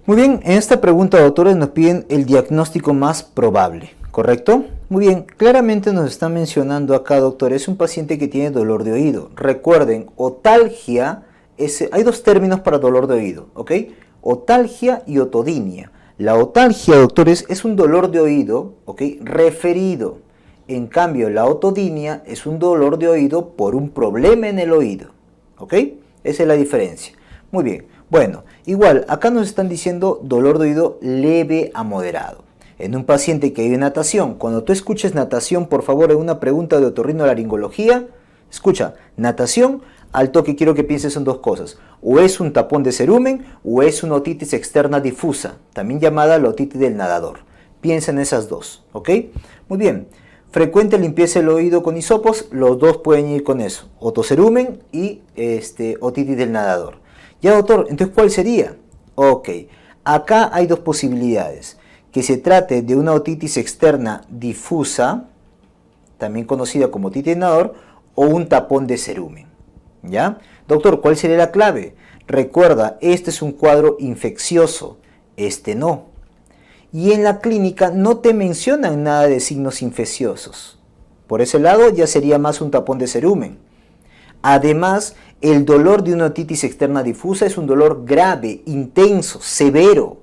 Muy bien, en esta pregunta, doctores, nos piden el diagnóstico más probable, ¿correcto? Muy bien, claramente nos está mencionando acá, doctor, es un paciente que tiene dolor de oído. Recuerden, otalgia, hay dos términos para dolor de oído, ¿ok? Otalgia y otodinia. La otalgia, doctores, es un dolor de oído, ¿ok? Referido. En cambio, la otodinia es un dolor de oído por un problema en el oído, ¿ok? Esa es la diferencia. Muy bien. Bueno, igual, acá nos están diciendo dolor de oído leve a moderado. En un paciente que hay natación, cuando tú escuches natación, por favor, en una pregunta de otorrinolaringología, escucha, natación, al toque quiero que pienses en dos cosas. O es un tapón de cerumen o es una otitis externa difusa, también llamada la otitis del nadador. Piensa en esas dos, ¿ok? Muy bien. Frecuente limpieza del oído con hisopos, los dos pueden ir con eso. Otocerumen y otitis del nadador. Ya, doctor, entonces, ¿cuál sería? Ok, acá hay dos posibilidades. Que se trate de una otitis externa difusa, también conocida como otitis del nadador, o un tapón de cerumen. ¿Ya? Doctor, ¿cuál sería la clave? Recuerda, este es un cuadro infeccioso, este no. Y en la clínica no te mencionan nada de signos infecciosos. Por ese lado ya sería más un tapón de cerumen. Además, el dolor de una otitis externa difusa es un dolor grave, intenso, severo,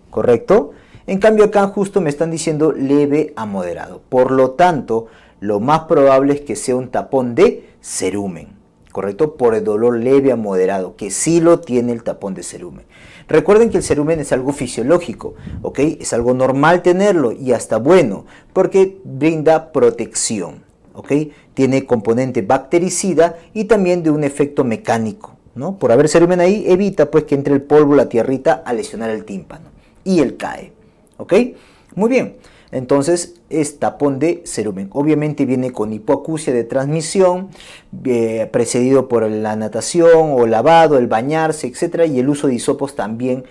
¿correcto? En cambio acá justo me están diciendo leve a moderado. Por lo tanto, lo más probable es que sea un tapón de cerumen, ¿correcto? Por el dolor leve a moderado, que sí lo tiene el tapón de cerumen. Recuerden que el cerumen es algo fisiológico, ¿ok? Es algo normal tenerlo y hasta bueno, porque brinda protección, ¿ok? Tiene componente bactericida y también de un efecto mecánico, ¿no? Por haber cerumen ahí, evita pues que entre el polvo, la tierrita, a lesionar el tímpano. Y él cae, ¿ok? Muy bien, entonces es tapón de cerumen. Obviamente viene con hipoacusia de transmisión, precedido por la natación o lavado, el bañarse, etc. Y el uso de hisopos también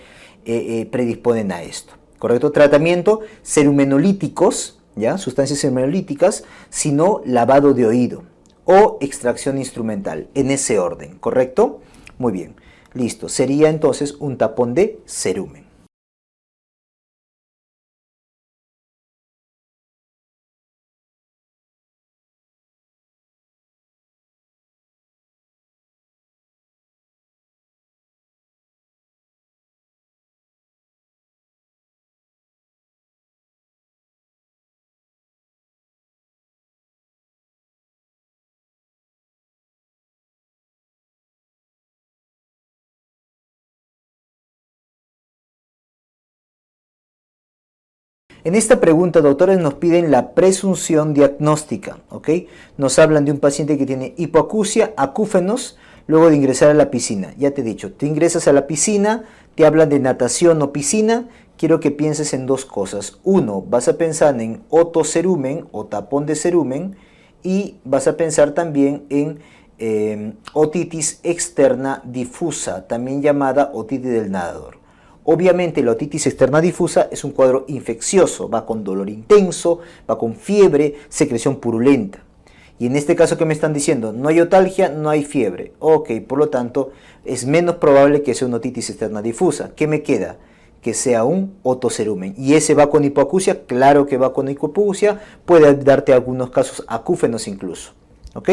predisponen a esto, ¿correcto? Tratamiento, cerumenolíticos, ¿ya? Sustancias cerumenolíticas, sino lavado de oído o extracción instrumental, en ese orden, ¿correcto? Muy bien, listo. Sería entonces un tapón de cerumen. En esta pregunta, doctores, nos piden la presunción diagnóstica, ¿ok? Nos hablan de un paciente que tiene hipoacusia, acúfenos, luego de ingresar a la piscina. Ya te he dicho, te ingresas a la piscina, te hablan de natación o piscina, quiero que pienses en dos cosas. Uno, vas a pensar en otocerumen o tapón de cerumen y vas a pensar también en otitis externa difusa, también llamada otitis del nadador. Obviamente la otitis externa difusa es un cuadro infeccioso, va con dolor intenso, va con fiebre, secreción purulenta. Y en este caso que me están diciendo, no hay otalgia, no hay fiebre. Ok, por lo tanto, es menos probable que sea una otitis externa difusa. ¿Qué me queda? Que sea un otocerumen. ¿Y ese va con hipoacusia? Claro que va con hipoacusia, puede darte algunos casos acúfenos incluso. ¿Ok?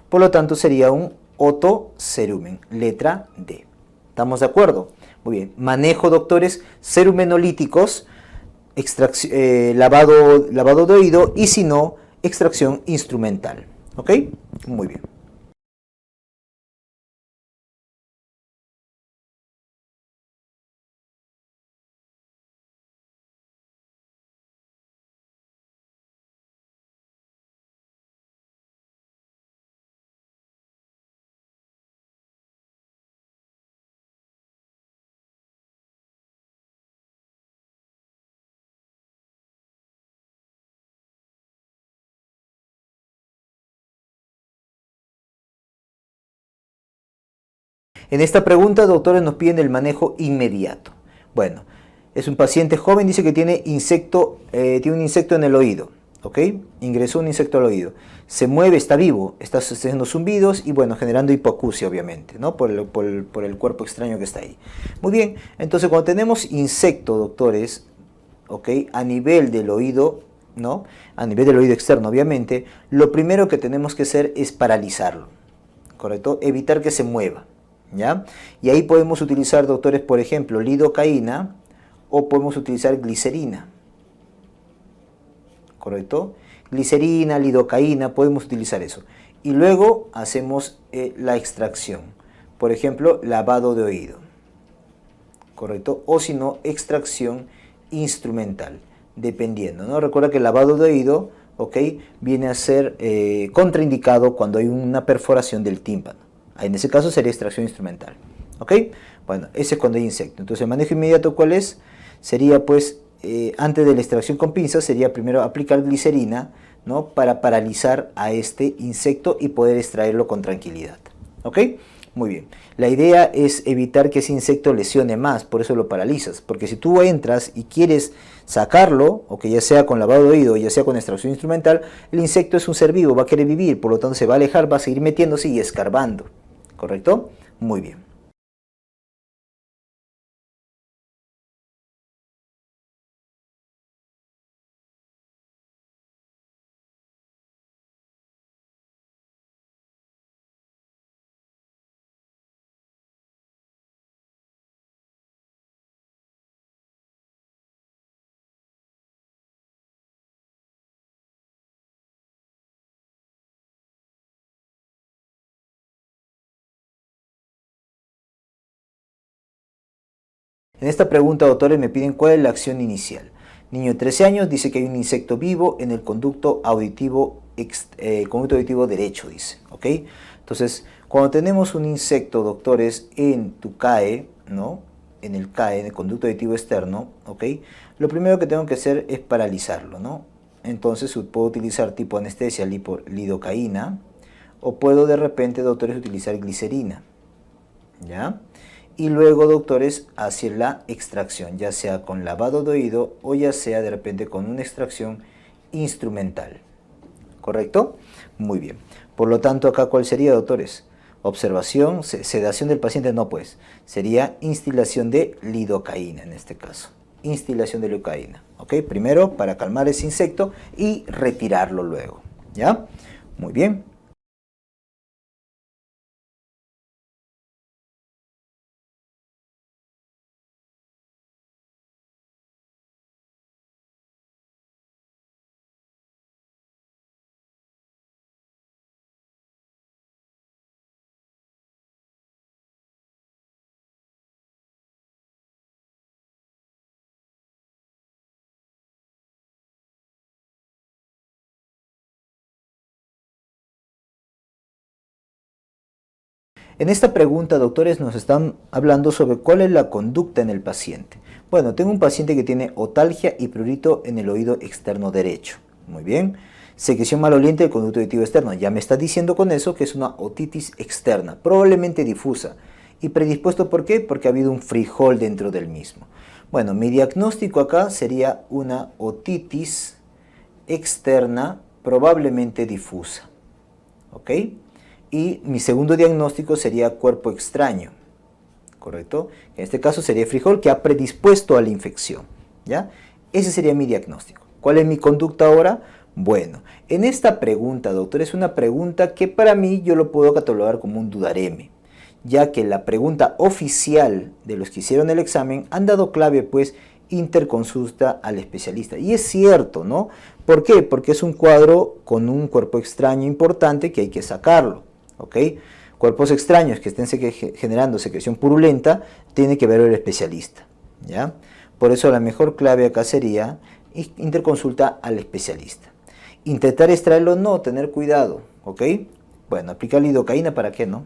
Por lo tanto, sería un otocerumen, letra D. ¿Estamos de acuerdo? Muy bien. Manejo, doctores, cerumenolíticos, lavado de oído y si no, extracción instrumental. ¿Ok? Muy bien. En esta pregunta, doctores, nos piden el manejo inmediato. Bueno, es un paciente joven, dice que tiene un insecto en el oído. ¿Ok? Ingresó un insecto al oído. se mueve, está vivo, está haciendo zumbidos y bueno, generando hipoacusia obviamente, ¿no? Por el cuerpo extraño que está ahí. Muy bien, entonces cuando tenemos insecto, doctores, ¿ok? A nivel del oído, ¿no? A nivel del oído externo, obviamente, lo primero que tenemos que hacer es paralizarlo, ¿correcto? Evitar que se mueva, ¿ya? Y ahí podemos utilizar, doctores, por ejemplo, lidocaína o podemos utilizar glicerina, ¿correcto? Glicerina, lidocaína, podemos utilizar eso. Y luego hacemos la extracción. Por ejemplo, lavado de oído, ¿correcto? O si no, extracción instrumental, dependiendo, ¿no? Recuerda que el lavado de oído, ¿ok? Viene a ser contraindicado cuando hay una perforación del tímpano. En ese caso sería extracción instrumental, ¿ok? Bueno, ese es cuando hay insecto. Entonces, el manejo inmediato, ¿cuál es? Sería, pues, antes de la extracción con pinzas, sería primero aplicar glicerina, ¿no? Para paralizar a este insecto y poder extraerlo con tranquilidad, ¿ok? Muy bien. La idea es evitar que ese insecto lesione más, por eso lo paralizas. Porque si tú entras y quieres sacarlo, o que ya sea con lavado de oído, ya sea con extracción instrumental, el insecto es un ser vivo, va a querer vivir, por lo tanto se va a alejar, va a seguir metiéndose y escarbando. ¿Correcto? Muy bien. En esta pregunta, doctores, me piden cuál es la acción inicial. Niño de 13 años dice que hay un insecto vivo en el conducto auditivo derecho, dice. ¿Ok? Entonces, cuando tenemos un insecto, doctores, en tu CAE, ¿no? En el CAE, en el conducto auditivo externo, ¿ok? Lo primero que tengo que hacer es paralizarlo, ¿no? Entonces, puedo utilizar tipo anestesia lidocaína o puedo de repente, doctores, utilizar glicerina, ¿ya? Y luego, doctores, hacer la extracción, ya sea con lavado de oído o ya sea de repente con una extracción instrumental. ¿Correcto? Muy bien. Por lo tanto, acá, ¿cuál sería, doctores? Observación, sedación del paciente, no pues. Sería instilación de lidocaína en este caso. Instilación de lidocaína. ¿Ok? Primero para calmar ese insecto y retirarlo luego. ¿Ya? Muy bien. En esta pregunta, doctores, nos están hablando sobre cuál es la conducta en el paciente. Bueno, tengo un paciente que tiene otalgia y prurito en el oído externo derecho. Muy bien. Secreción maloliente del conducto auditivo externo. Ya me está diciendo con eso que es una otitis externa, probablemente difusa. ¿Y predispuesto por qué? Porque ha habido un frijol dentro del mismo. Bueno, mi diagnóstico acá sería una otitis externa, probablemente difusa. ¿Ok? Y mi segundo diagnóstico sería cuerpo extraño, ¿correcto? En este caso sería frijol que ha predispuesto a la infección, ¿ya? Ese sería mi diagnóstico. ¿Cuál es mi conducta ahora? Bueno, en esta pregunta, doctor, es una pregunta que para mí yo lo puedo catalogar como un dudareme, ya que la pregunta oficial de los que hicieron el examen han dado clave, pues, interconsulta al especialista. Y es cierto, ¿no? ¿Por qué? Porque es un cuadro con un cuerpo extraño importante que hay que sacarlo, ¿ok? Cuerpos extraños que estén generando secreción purulenta, tiene que ver el especialista, ¿ya? Por eso la mejor clave acá sería interconsulta al especialista. Intentar extraerlo, no, tener cuidado, ¿ok? Bueno, aplicar lidocaína, ¿para qué, no?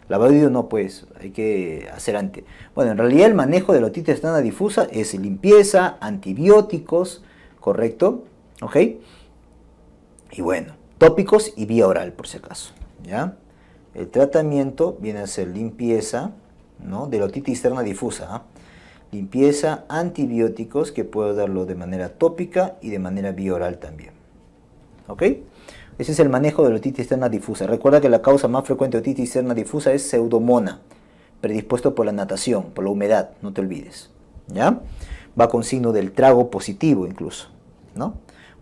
Lavado de oído no, pues, hay que hacer antes. Bueno, en realidad el manejo de la otitis externa difusa es limpieza, antibióticos, ¿correcto? ¿Ok? Y bueno, tópicos y vía oral, por si acaso, ¿ya? El tratamiento viene a ser limpieza, ¿no? De la otitis externa difusa, ¿ah? Limpieza, antibióticos, que puedo darlo de manera tópica y de manera vía oral también. ¿Ok? Ese es el manejo de la otitis externa difusa. Recuerda que la causa más frecuente de otitis externa difusa es pseudomonas, predispuesto por la natación, por la humedad, no te olvides. ¿Ya? Va con signo del trago positivo incluso, ¿no?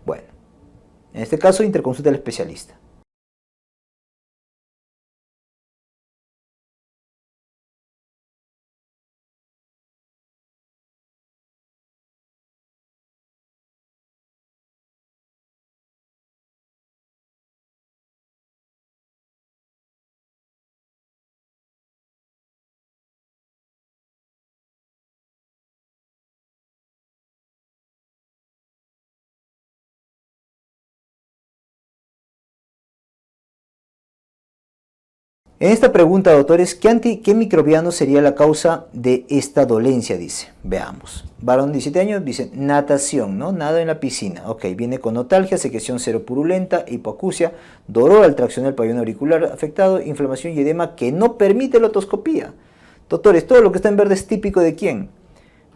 Bueno, en este caso interconsulta al especialista. En esta pregunta, doctores, ¿qué microbiano sería la causa de esta dolencia? Dice, veamos. Varón de 17 años dice natación, ¿no? Nado en la piscina. Ok, viene con notalgia, secreción seropurulenta, hipoacusia, dolor al traccionar el pabellón auricular afectado, inflamación y edema que no permite la otoscopía. Doctores, todo lo que está en verde es típico de ¿quién?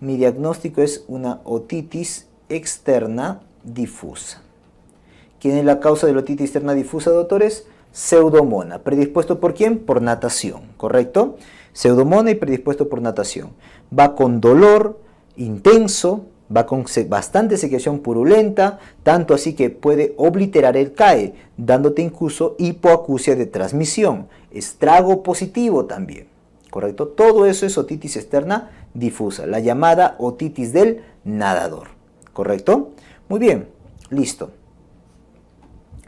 Mi diagnóstico es una otitis externa difusa. ¿Quién es la causa de la otitis externa difusa, doctores? Pseudomonas. ¿Predispuesto por quién? Por natación, ¿correcto? Pseudomonas y predispuesto por natación. Va con dolor intenso, va con bastante secreción purulenta, tanto así que puede obliterar el CAE, dándote incluso hipoacusia de transmisión, estrago positivo también, ¿correcto? Todo eso es otitis externa difusa, la llamada otitis del nadador, ¿correcto? Muy bien, listo.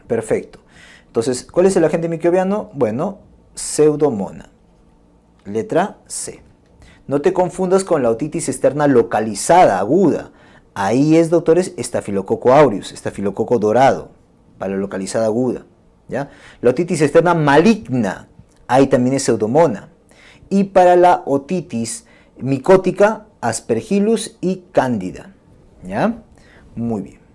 Perfecto. Entonces, ¿cuál es el agente microbiano? Bueno, pseudomonas. Letra C. No te confundas con la otitis externa localizada, aguda. Ahí es, doctores, estafilococo aureus, estafilococo dorado, para la localizada aguda. ¿Ya? La otitis externa maligna, ahí también es pseudomonas. Y para la otitis micótica, aspergillus y cándida. ¿Ya? Muy bien.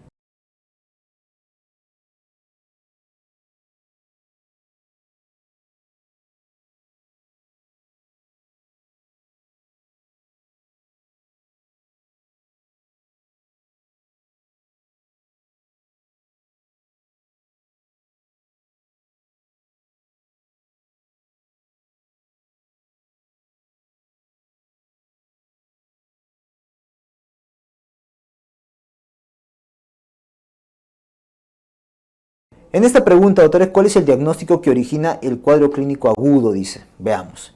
En esta pregunta, doctores, ¿cuál es el diagnóstico que origina el cuadro clínico agudo? Dice, veamos.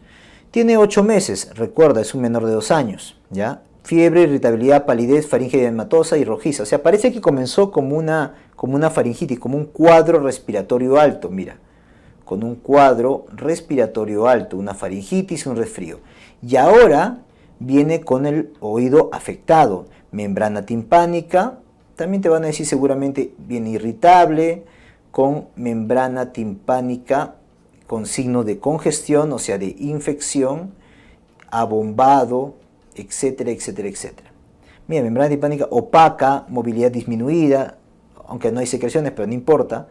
Tiene 8 meses, recuerda, es un menor de 2 años, ¿ya? Fiebre, irritabilidad, palidez, faringe edematosa y rojiza. O sea, parece que comenzó como una faringitis, como un cuadro respiratorio alto, mira. Con un cuadro respiratorio alto, una faringitis, un resfrío. Y ahora viene con el oído afectado, membrana timpánica, también te van a decir seguramente bien irritable, con membrana timpánica con signo de congestión, o sea, de infección, abombado, etcétera, etcétera, etcétera. Mira, membrana timpánica opaca, movilidad disminuida, aunque no hay secreciones, pero no importa.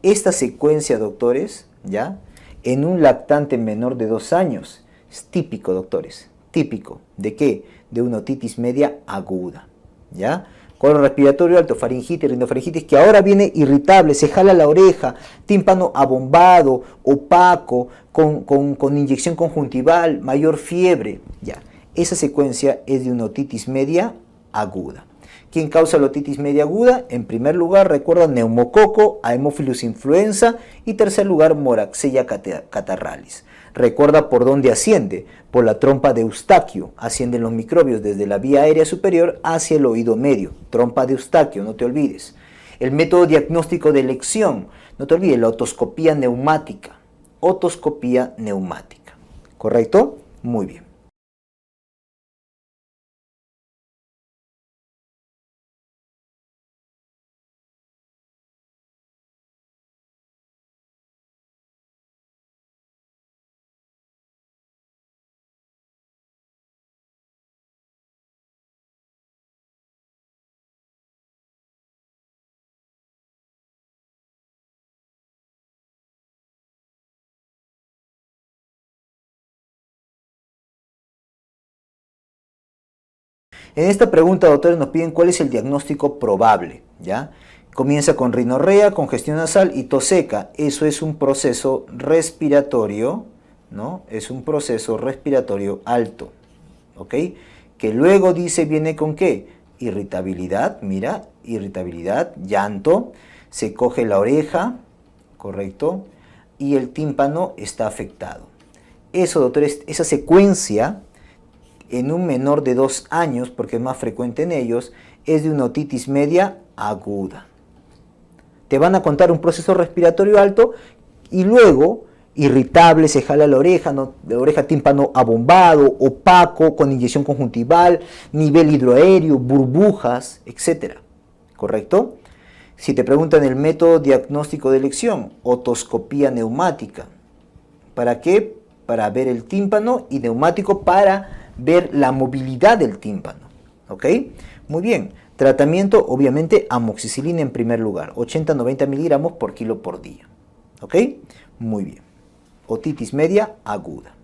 Esta secuencia, doctores, ¿ya? En un lactante menor de 2 años, es típico, doctores, típico. ¿De qué? De una otitis media aguda, ¿ya? Cuadro respiratorio alto, faringitis, rinofaringitis, que ahora viene irritable, se jala la oreja, tímpano abombado, opaco, con inyección conjuntival, mayor fiebre, ya. Esa secuencia es de una otitis media aguda. ¿Quién causa la otitis media aguda? En primer lugar, recuerda neumococo, Haemophilus influenza y tercer lugar, Moraxella catarrhalis. Recuerda por dónde asciende, por la trompa de Eustaquio. Ascienden los microbios desde la vía aérea superior hacia el oído medio. Trompa de Eustaquio, no te olvides. El método diagnóstico de elección, no te olvides, la otoscopía neumática. Otoscopía neumática. ¿Correcto? Muy bien. En esta pregunta, doctores, nos piden cuál es el diagnóstico probable, ¿ya? Comienza con rinorrea, congestión nasal y tos seca. Eso es un proceso respiratorio, ¿no? Es un proceso respiratorio alto, ¿ok? Que luego dice, viene con qué? Irritabilidad, mira, irritabilidad, llanto, se coge la oreja, ¿correcto? Y el tímpano está afectado. Eso, doctores, esa secuencia en un menor de 2 años, porque es más frecuente en ellos, es de una otitis media aguda. Te van a contar un proceso respiratorio alto y luego irritable, se jala la oreja, ¿no? De oreja tímpano abombado, opaco, con inyección conjuntival, nivel hidroaéreo, burbujas, etcétera. ¿Correcto? Si te preguntan el método diagnóstico de elección, otoscopía neumática. ¿Para qué? Para ver el tímpano y neumático para ver la movilidad del tímpano. ¿Ok? Muy bien. Tratamiento, obviamente, amoxicilina en primer lugar, 80-90 miligramos por kilo por día. ¿Ok? Muy bien. Otitis media aguda.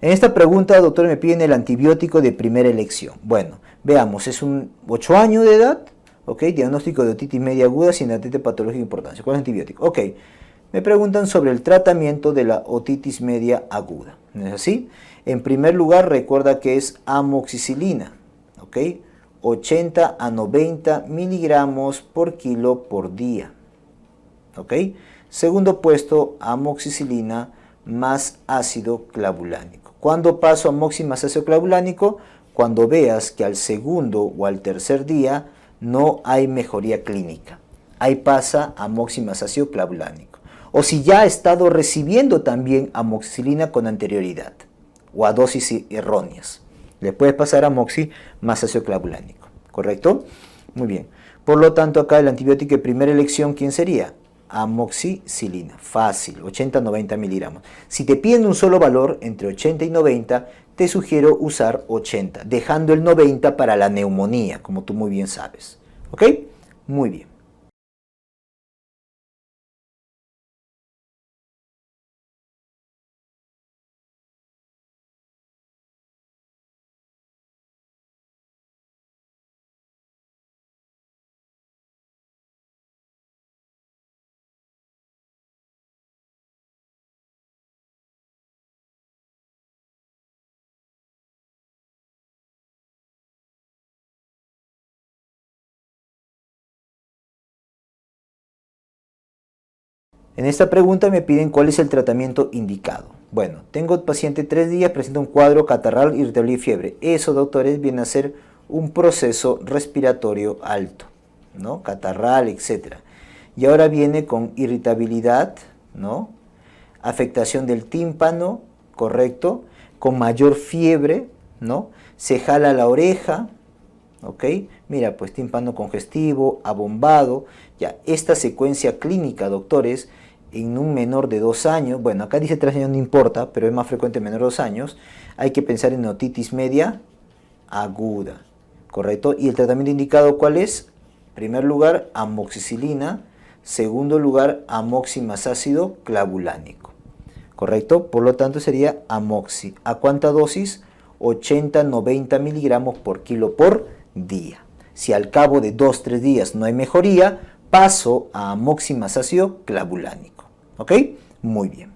En esta pregunta, doctor, me piden el antibiótico de primera elección. Bueno, veamos, es un 8 años de edad, ¿ok? Diagnóstico de otitis media aguda sin antecedente patológico de importancia. ¿Cuál es el antibiótico? Ok, me preguntan sobre el tratamiento de la otitis media aguda. ¿No es así? En primer lugar, recuerda que es amoxicilina, ¿ok? 80-90 miligramos por kilo por día, ¿ok? Segundo puesto, amoxicilina más ácido clavulánico. ¿Cuándo paso amoxi más ácido clavulánico? Cuando veas que al segundo o al tercer día no hay mejoría clínica. Ahí pasa amoxi más ácido clavulánico. O si ya ha estado recibiendo también amoxicilina con anterioridad o a dosis erróneas. Le puedes pasar amoxi más ácido clavulánico, ¿correcto? Muy bien. Por lo tanto, acá el antibiótico de primera elección, ¿quién sería? Amoxicilina, fácil, 80-90 miligramos. Si te piden un solo valor, entre 80 y 90, te sugiero usar 80, dejando el 90 para la neumonía, como tú muy bien sabes. ¿Ok? Muy bien. En esta pregunta me piden cuál es el tratamiento indicado. Bueno, tengo paciente 3 días, presenta un cuadro catarral, irritabilidad y fiebre. Eso, doctores, viene a ser un proceso respiratorio alto, ¿no? Catarral, etc. Y ahora viene con irritabilidad, ¿no? Afectación del tímpano, correcto, con mayor fiebre, ¿no? Se jala la oreja, ¿ok? Mira, pues tímpano congestivo, abombado, ya, esta secuencia clínica, doctores, en un menor de 2 años, bueno, acá dice 3 años, no importa, pero es más frecuente en menor de 2 años, hay que pensar en otitis media aguda, ¿correcto? ¿Y el tratamiento indicado cuál es? En primer lugar, amoxicilina, segundo lugar, amoxi más ácido clavulánico, ¿correcto? Por lo tanto sería amoxi. ¿A cuánta dosis? 80-90 miligramos por kilo por día. Si al cabo de 2-3 días no hay mejoría, paso a amoxi más ácido clavulánico. ¿Ok? Muy bien.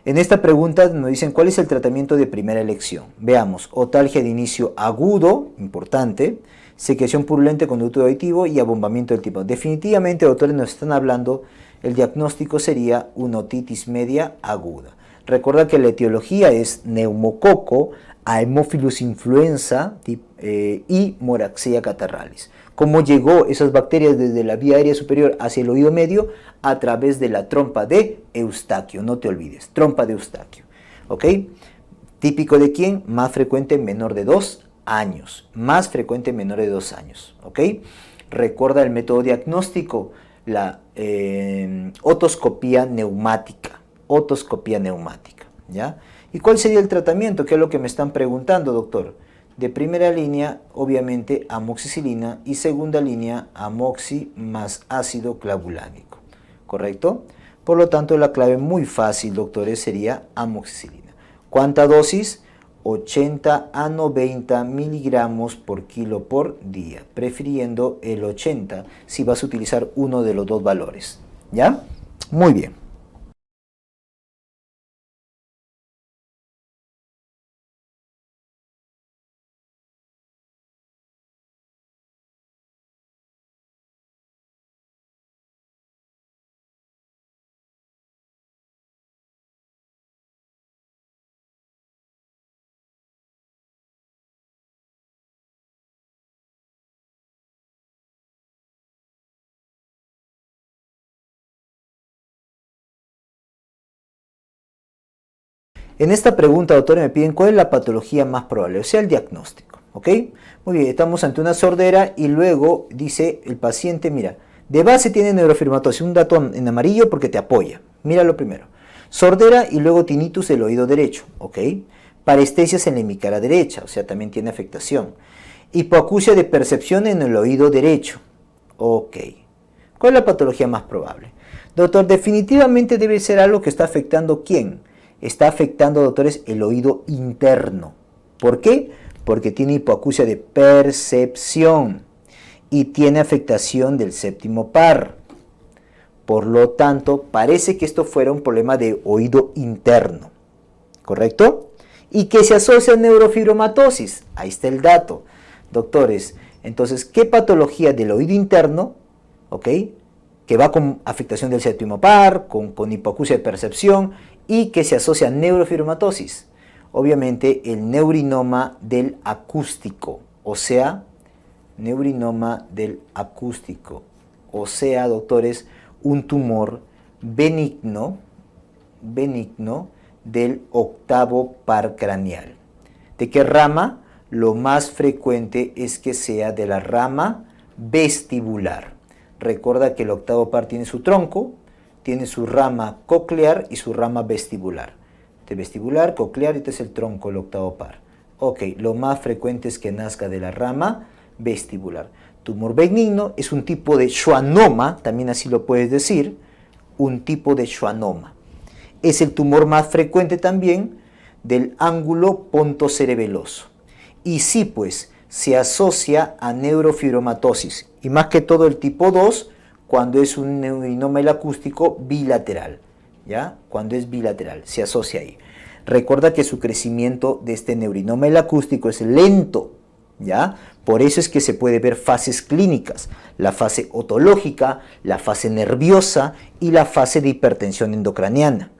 En esta pregunta nos dicen cuál es el tratamiento de primera elección. Veamos, otalgia de inicio agudo, importante, secreción purulenta, conducto auditivo y abombamiento del tipo. Definitivamente, doctores, nos están hablando, el diagnóstico sería una otitis media aguda. Recuerda que la etiología es neumococo, Haemophilus influenza y Moraxella catarrhalis. ¿Cómo llegó esas bacterias desde la vía aérea superior hacia el oído medio? A través de la trompa de Eustaquio, no te olvides, trompa de Eustaquio. ¿Ok? ¿Típico de quién? Más frecuente en menor de 2 años. Más frecuente en menor de 2 años. ¿Ok? Recuerda el método diagnóstico, la otoscopía neumática. Otoscopía neumática. ¿Ya? ¿Y cuál sería el tratamiento? ¿Qué es lo que me están preguntando, doctor? De primera línea, obviamente, amoxicilina y segunda línea, amoxi más ácido clavulánico. ¿Correcto? Por lo tanto, la clave muy fácil, doctores, sería amoxicilina. ¿Cuánta dosis? 80 a 90 miligramos por kilo por día, prefiriendo el 80 si vas a utilizar uno de los dos valores. ¿Ya? Muy bien. En esta pregunta, doctor, me piden cuál es la patología más probable, o sea, el diagnóstico, ¿ok? Muy bien, estamos ante una sordera y luego dice el paciente, mira, de base tiene neurofibromatosis, un dato en amarillo porque te apoya. Mira lo primero. Sordera y luego tinnitus del oído derecho, ¿ok? Parestesias en la hemicara derecha, o sea, también tiene afectación. Hipoacusia de percepción en el oído derecho, ok. ¿Cuál es la patología más probable? Doctor, definitivamente debe ser algo que está afectando ¿quién? Está afectando, doctores, el oído interno. ¿Por qué? Porque tiene hipoacusia de percepción y tiene afectación del séptimo par. Por lo tanto, parece que esto fuera un problema de oído interno. ¿Correcto? Y que se asocia a neurofibromatosis. Ahí está el dato. Doctores, entonces, ¿qué patología del oído interno, ok, que va con afectación del séptimo par, con hipoacusia de percepción y que se asocia a neurofibromatosis? Obviamente el neurinoma del acústico, o sea, neurinoma del acústico, o sea, doctores, un tumor benigno del octavo par craneal. ¿De qué rama? Lo más frecuente es que sea de la rama vestibular. Recuerda que el octavo par tiene su tronco, tiene su rama coclear y su rama vestibular. De vestibular, coclear, este es el tronco, el octavo par. Ok, lo más frecuente es que nazca de la rama vestibular. Tumor benigno es un tipo de schwannoma, también así lo puedes decir, un tipo de schwannoma. Es el tumor más frecuente también del ángulo pontocerebeloso. Y sí, pues, se asocia a neurofibromatosis, y más que todo el tipo 2, cuando es un neurinoma acústico bilateral, ¿ya? Cuando es bilateral, se asocia ahí. Recuerda que su crecimiento de este neurinoma acústico es lento, ¿ya? Por eso es que se puede ver fases clínicas, la fase otológica, la fase nerviosa y la fase de hipertensión endocraniana.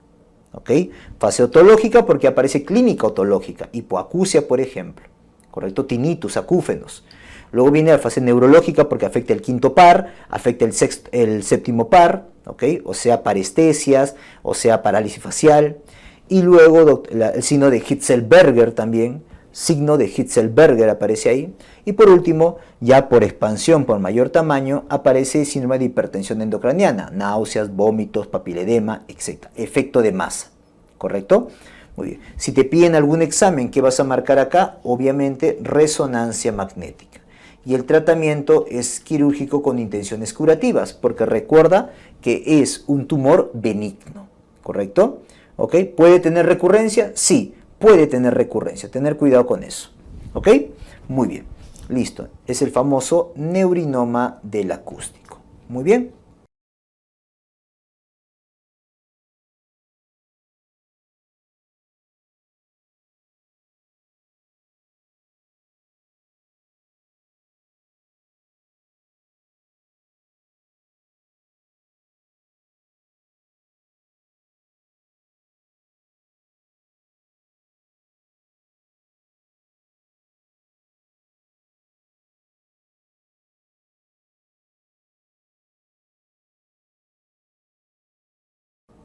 ¿Ok? Fase otológica porque aparece clínica otológica, hipoacusia, por ejemplo, ¿correcto? Tinnitus, acúfenos. Luego viene la fase neurológica porque afecta el quinto par, afecta el séptimo par, ¿ok? O sea, parestesias, o sea, parálisis facial. Y luego el signo de Hitzelberger también, signo de Hitzelberger aparece ahí. Y por último, ya por expansión, por mayor tamaño, aparece el síndrome de hipertensión endocraniana, náuseas, vómitos, papiledema, etc. Efecto de masa, ¿correcto? Muy bien. Si te piden algún examen, ¿qué vas a marcar acá? Obviamente, resonancia magnética. Y el tratamiento es quirúrgico con intenciones curativas, porque recuerda que es un tumor benigno, ¿correcto? ¿Ok? ¿Puede tener recurrencia? Sí, puede tener recurrencia. Tener cuidado con eso. ¿Ok? Muy bien. Listo. Es el famoso neurinoma del acústico. Muy bien.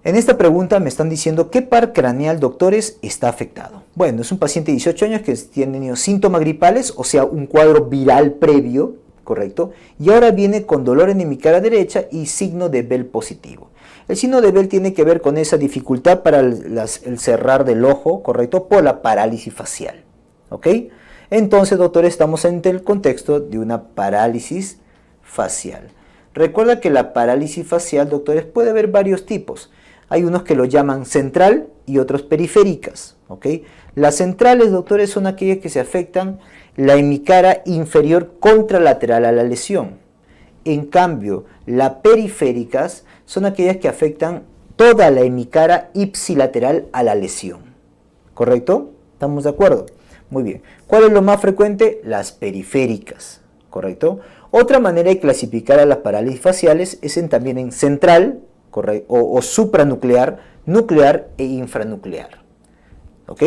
En esta pregunta me están diciendo qué par craneal, doctores, está afectado. Bueno, es un paciente de 18 años que tiene tenido síntomas gripales, o sea, un cuadro viral previo, ¿correcto? Y ahora viene con dolor en mi cara derecha y signo de Bell positivo. El signo de Bell tiene que ver con esa dificultad para el cerrar del ojo, ¿correcto? Por la parálisis facial, ¿ok? Entonces, doctores, estamos en el contexto de una parálisis facial. Recuerda que la parálisis facial, doctores, puede haber varios tipos. Hay unos que lo llaman central y otros periféricas, ¿ok? Las centrales, doctores, son aquellas que se afectan la hemicara inferior contralateral a la lesión. En cambio, las periféricas son aquellas que afectan toda la hemicara ipsilateral a la lesión. ¿Correcto? ¿Estamos de acuerdo? Muy bien. ¿Cuál es lo más frecuente? Las periféricas. ¿Correcto? Otra manera de clasificar a las parálisis faciales es también en central, o supranuclear, nuclear e infranuclear. ¿Ok?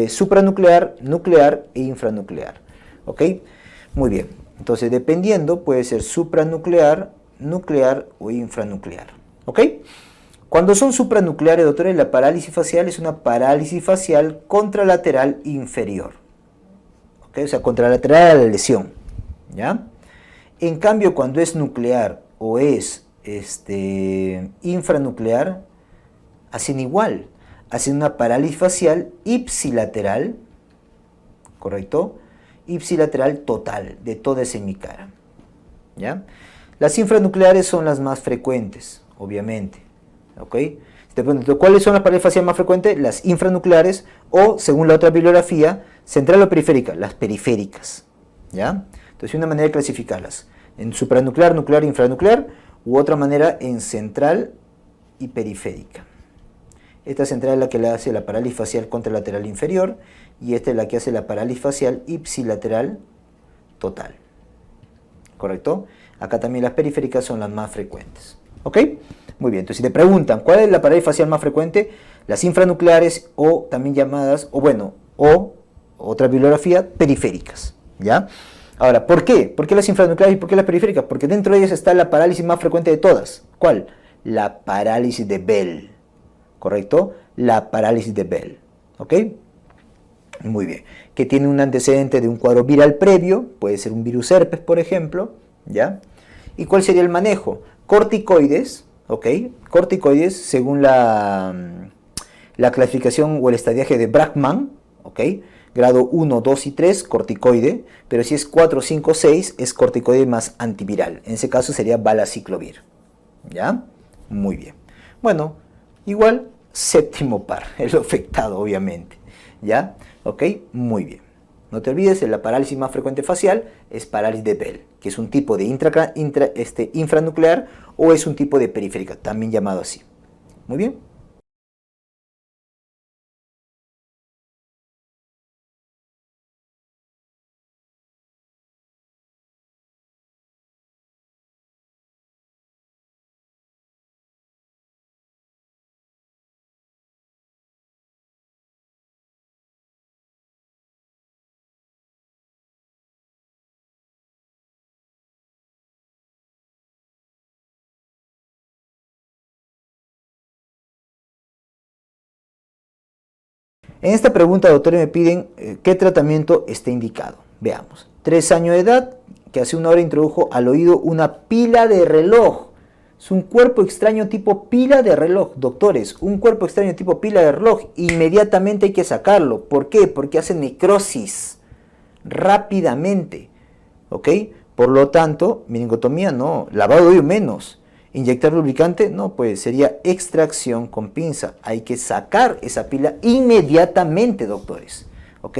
Supranuclear, nuclear e infranuclear. ¿Ok? Muy bien. Entonces, dependiendo, puede ser supranuclear, nuclear o infranuclear. ¿Ok? Cuando son supranucleares, doctores, la parálisis facial es una parálisis facial contralateral inferior. ¿Ok? O sea, contralateral a la lesión. ¿Ya? En cambio, cuando es nuclear o es infranuclear, hacen igual. Hacen una parálisis facial ipsilateral, ¿correcto? Ipsilateral total, de toda esa hemicara. ¿Ya? Las infranucleares son las más frecuentes, obviamente. ¿Ok? Te pregunto, ¿cuáles son las parálisis faciales más frecuentes? Las infranucleares o, según la otra bibliografía, central o periférica, las periféricas. ¿Ya? Entonces, una manera de clasificarlas. En supranuclear, nuclear, infranuclear, u otra manera en central y periférica. Esta central es la que le hace la parálisis facial contralateral inferior y esta es la que hace la parálisis facial ipsilateral total. ¿Correcto? Acá también las periféricas son las más frecuentes. ¿Ok? Muy bien, entonces si te preguntan cuál es la parálisis facial más frecuente, las infranucleares o también llamadas, o otra bibliografía, periféricas. ¿Ya? Ahora, ¿por qué? ¿Por qué las infranucleares y por qué las periféricas? Porque dentro de ellas está la parálisis más frecuente de todas. ¿Cuál? La parálisis de Bell. ¿Correcto? La parálisis de Bell. ¿Ok? Muy bien. Que tiene un antecedente de un cuadro viral previo, puede ser un virus herpes, por ejemplo, ¿ya? ¿Y cuál sería el manejo? Corticoides, ¿ok? Corticoides según la clasificación o el estadiaje de Bragman, ¿ok? Grado 1, 2 y 3, corticoide, pero si es 4, 5, 6, es corticoide más antiviral. En ese caso sería valaciclovir, ¿ya? Muy bien. Bueno, igual, séptimo par, el afectado, obviamente, ¿ya? ¿Ok? Muy bien. No te olvides, la parálisis más frecuente facial es parálisis de Bell, que es un tipo de infranuclear o es un tipo de periférica, también llamado así. Muy bien. En esta pregunta, doctores, me piden qué tratamiento está indicado. Veamos. 3 años de edad, que hace una hora introdujo al oído una pila de reloj. Es un cuerpo extraño tipo pila de reloj. Doctores, un cuerpo extraño tipo pila de reloj, inmediatamente hay que sacarlo. ¿Por qué? Porque hace necrosis rápidamente. ¿Ok? Por lo tanto, meningotomía no, lavado de oído menos. Inyectar lubricante, no, pues sería extracción con pinza. Hay que sacar esa pila inmediatamente, doctores. ¿Ok?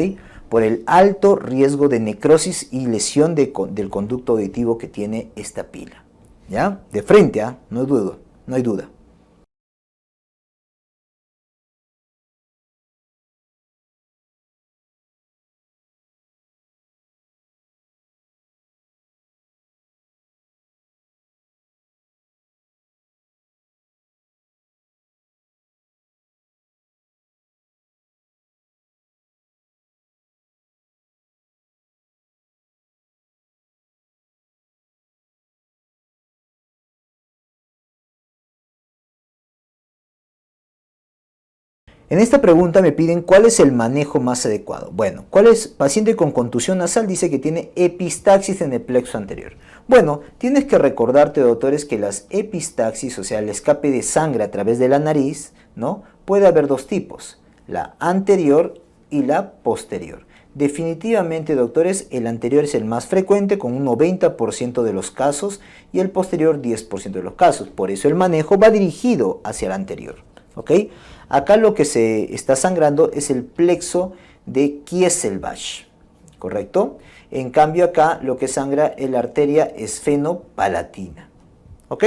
Por el alto riesgo de necrosis y lesión del conducto auditivo que tiene esta pila. ¿Ya? De frente, ¿ah? No hay duda, no hay duda. En esta pregunta me piden cuál es el manejo más adecuado. Bueno, ¿cuál es? Paciente con contusión nasal dice que tiene epistaxis en el plexo anterior. Bueno, tienes que recordarte, doctores, que las epistaxis, o sea, el escape de sangre a través de la nariz, ¿no? Puede haber dos tipos, la anterior y la posterior. Definitivamente, doctores, el anterior es el más frecuente con un 90% de los casos y el posterior 10% de los casos. Por eso el manejo va dirigido hacia el anterior, ¿ok? Acá lo que se está sangrando es el plexo de Kieselbach, ¿correcto? En cambio acá lo que sangra es la arteria esfenopalatina, ¿ok?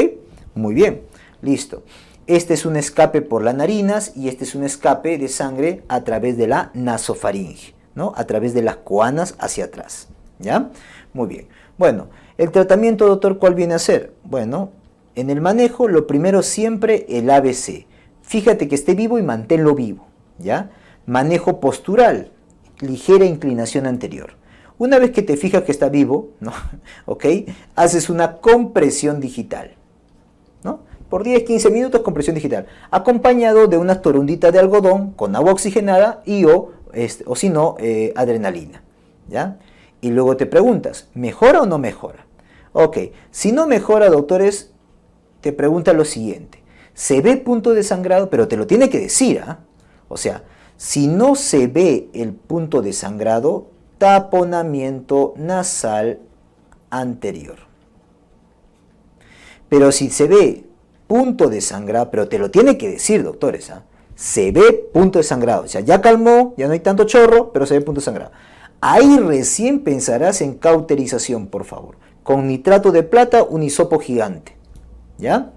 Muy bien, listo. Este es un escape por las narinas y este es un escape de sangre a través de la nasofaringe, ¿no? A través de las coanas hacia atrás, ¿ya? Muy bien. Bueno, el tratamiento, doctor, ¿cuál viene a ser? Bueno, en el manejo, lo primero siempre el ABC. Fíjate que esté vivo y manténlo vivo, ¿ya? Manejo postural, ligera inclinación anterior. Una vez que te fijas que está vivo, ¿no? ¿Ok? Haces una compresión digital, ¿no? Por 10-15 minutos compresión digital, acompañado de unas torunditas de algodón con agua oxigenada y o si no, adrenalina, ¿ya? Y luego te preguntas, ¿mejora o no mejora? Ok, si no mejora, doctores, te pregunta lo siguiente. Se ve punto de sangrado, pero te lo tiene que decir, ¿ah? O sea, si no se ve el punto de sangrado, taponamiento nasal anterior. Pero si se ve punto de sangrado, pero te lo tiene que decir, doctores, ¿ah? Se ve punto de sangrado, o sea, ya calmó, ya no hay tanto chorro, pero se ve punto de sangrado. Ahí recién pensarás en cauterización, por favor, con nitrato de plata, un hisopo gigante, ¿ya?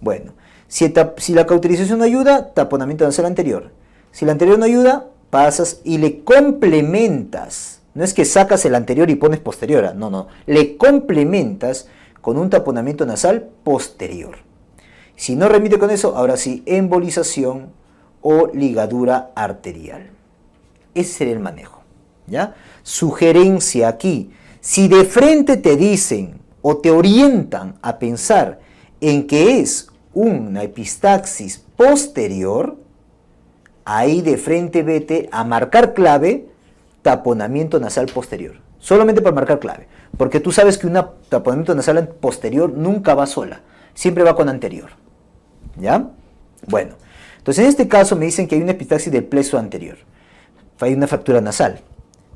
Bueno, si la cauterización no ayuda, taponamiento nasal anterior. Si la anterior no ayuda, pasas y le complementas. No es que sacas el anterior y pones posterior, no, no. Le complementas con un taponamiento nasal posterior. Si no remite con eso, ahora sí, embolización o ligadura arterial. Ese sería el manejo, ¿ya? Sugerencia aquí. Si de frente te dicen o te orientan a pensar en que es una epistaxis posterior, ahí de frente vete a marcar clave taponamiento nasal posterior. Solamente para marcar clave. Porque tú sabes que un taponamiento nasal posterior nunca va sola. Siempre va con anterior. ¿Ya? Bueno. Entonces en este caso me dicen que hay una epistaxis del plexo anterior. Hay una fractura nasal.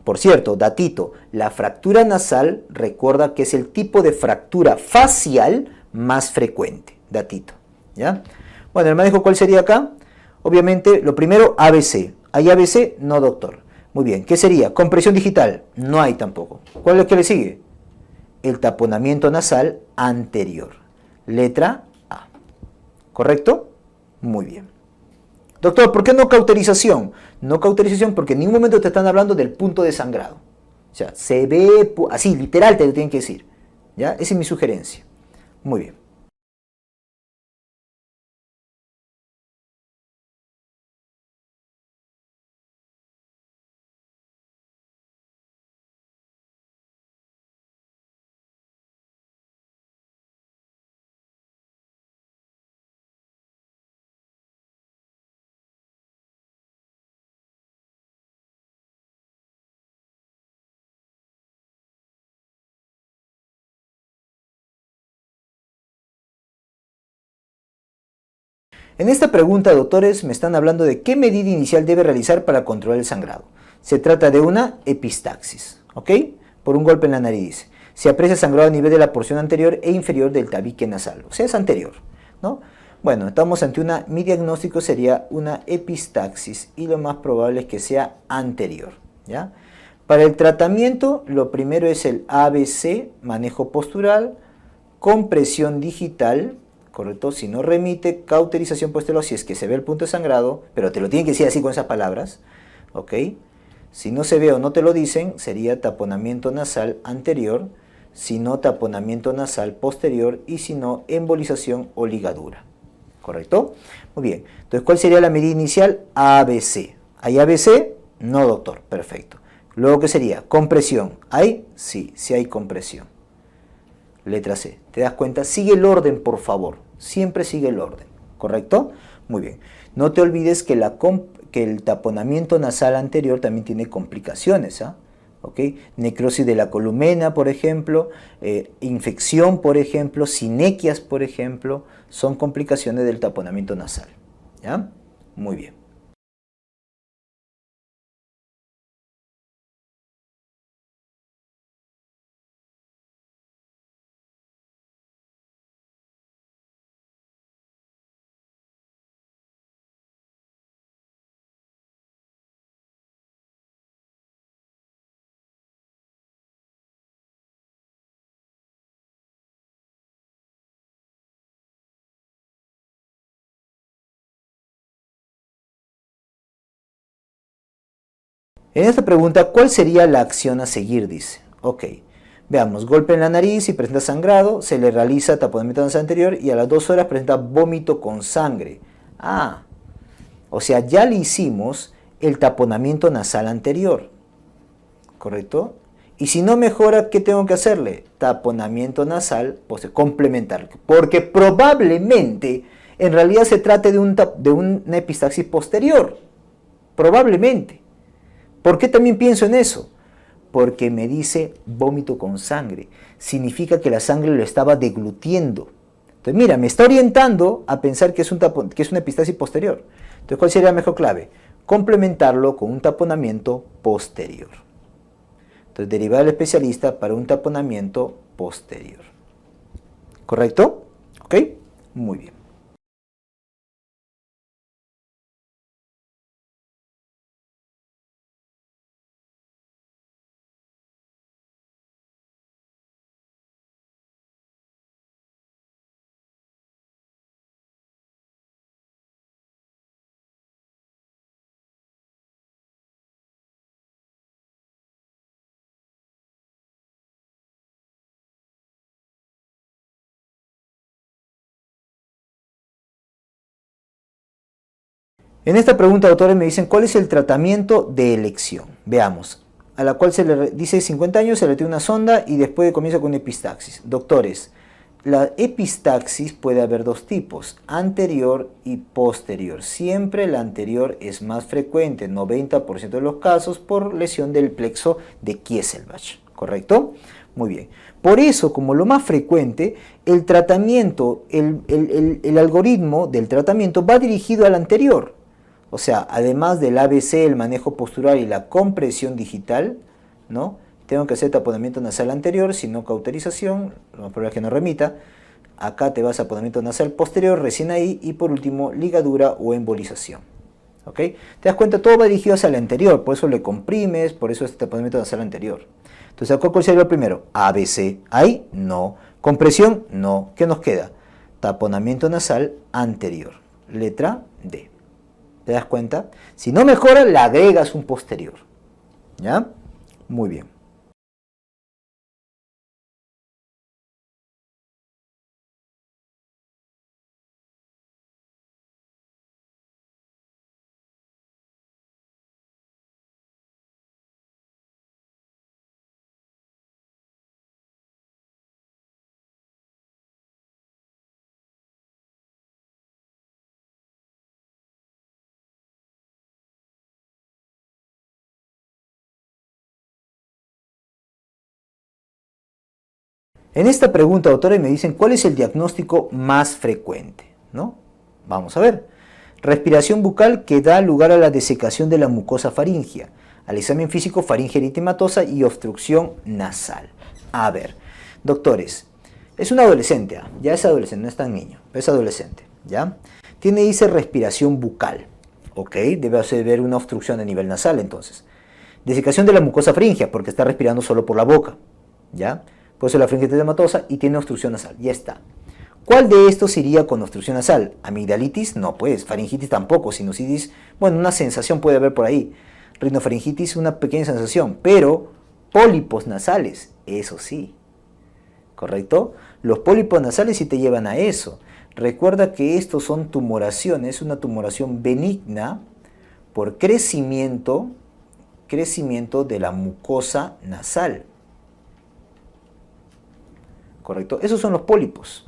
Por cierto, datito, la fractura nasal, recuerda que es el tipo de fractura facial más frecuente. Datito. ¿Ya? Bueno, el manejo, ¿cuál sería acá? Obviamente, lo primero, ABC. ¿Hay ABC? No, doctor. Muy bien. ¿Qué sería? Compresión digital. No hay tampoco. ¿Cuál es lo que le sigue? El taponamiento nasal anterior. Letra A. ¿Correcto? Muy bien. Doctor, ¿por qué no cauterización? No cauterización porque en ningún momento te están hablando del punto de sangrado. O sea, se ve, así, literal te lo tienen que decir. ¿Ya? Esa es mi sugerencia. Muy bien. En esta pregunta, doctores, me están hablando de qué medida inicial debe realizar para controlar el sangrado. Se trata de una epistaxis, ¿ok? Por un golpe en la nariz. Se aprecia sangrado a nivel de la porción anterior e inferior del tabique nasal, o sea, es anterior, ¿no? Bueno, estamos ante mi diagnóstico sería una epistaxis y lo más probable es que sea anterior, ¿ya? Para el tratamiento, lo primero es el ABC, manejo postural, compresión digital, ¿correcto? Si no remite, cauterización posterior, si es que se ve el punto de sangrado, pero te lo tienen que decir así con esas palabras, ¿ok? Si no se ve o no te lo dicen, sería taponamiento nasal anterior, si no, taponamiento nasal posterior y si no, embolización o ligadura, ¿correcto? Muy bien, entonces, ¿cuál sería la medida inicial? ABC. ¿Hay ABC? No, doctor, perfecto. Luego, ¿qué sería? Compresión. ¿Hay? Sí, sí hay compresión. Letra C. ¿Te das cuenta? Sigue el orden, por favor. Siempre sigue el orden. ¿Correcto? Muy bien. No te olvides que que el taponamiento nasal anterior también tiene complicaciones, ¿ah? ¿Ok? Necrosis de la columena, por ejemplo, infección, por ejemplo, sinequias, por ejemplo, son complicaciones del taponamiento nasal. ¿Ya? Muy bien. En esta pregunta, ¿cuál sería la acción a seguir? Dice. Ok. Veamos, golpe en la nariz y presenta sangrado, se le realiza taponamiento nasal anterior y a las 2 horas presenta vómito con sangre. Ah, o sea, ya le hicimos el taponamiento nasal anterior, ¿correcto? Y si no mejora, ¿qué tengo que hacerle? Taponamiento nasal, pues complementar, porque probablemente en realidad se trate de una epistaxis posterior, probablemente. ¿Por qué también pienso en eso? Porque me dice vómito con sangre. Significa que la sangre lo estaba deglutiendo. Entonces, mira, me está orientando a pensar que es una epistaxis posterior. Entonces, ¿cuál sería la mejor clave? Complementarlo con un taponamiento posterior. Entonces, derivar al especialista para un taponamiento posterior. ¿Correcto? ¿Ok? Muy bien. En esta pregunta, autores me dicen, ¿cuál es el tratamiento de elección? Veamos. A la cual se le dice 50 años, se le tiene una sonda y después comienza con epistaxis. Doctores, la epistaxis puede haber dos tipos, anterior y posterior. Siempre la anterior es más frecuente, 90% de los casos, por lesión del plexo de Kieselbach. ¿Correcto? Muy bien. Por eso, como lo más frecuente, el tratamiento, el algoritmo del tratamiento va dirigido al anterior. O sea, además del ABC, el manejo postural y la compresión digital, ¿no? Tengo que hacer taponamiento nasal anterior, si no cauterización, lo más probable es que no remita. Acá te vas a taponamiento nasal posterior, recién ahí, y por último, ligadura o embolización. ¿Ok? Te das cuenta, todo va dirigido hacia el anterior, por eso le comprimes, por eso es taponamiento nasal anterior. Entonces, ¿cuál sería el primero? ABC. ¿Ahí? No. ¿Compresión? No. ¿Qué nos queda? Taponamiento nasal anterior. Letra D. ¿Te das cuenta? Si no mejora, le agregas un posterior. ¿Ya? Muy bien. En esta pregunta, autores me dicen, ¿cuál es el diagnóstico más frecuente? ¿No? Vamos a ver. Respiración bucal que da lugar a la desecación de la mucosa faríngea. Al examen físico, faringe eritematosa y obstrucción nasal. A ver, doctores, es un adolescente, ya es adolescente, no es tan niño, es adolescente, ¿ya? Dice respiración bucal, ¿ok? Debe haber una obstrucción a nivel nasal, entonces. Desecación de la mucosa faríngea, porque está respirando solo por la boca, ¿ya? Por eso la faringe eritematosa y tiene obstrucción nasal, ya está. ¿Cuál de estos iría con obstrucción nasal? Amigdalitis, no pues, faringitis tampoco, sinusitis, bueno, una sensación puede haber por ahí. Rinofaringitis, una pequeña sensación, pero pólipos nasales, eso sí, ¿correcto? Los pólipos nasales sí te llevan a eso. Recuerda que estos son tumoraciones, una tumoración benigna por crecimiento de la mucosa nasal, ¿correcto? Esos son los pólipos.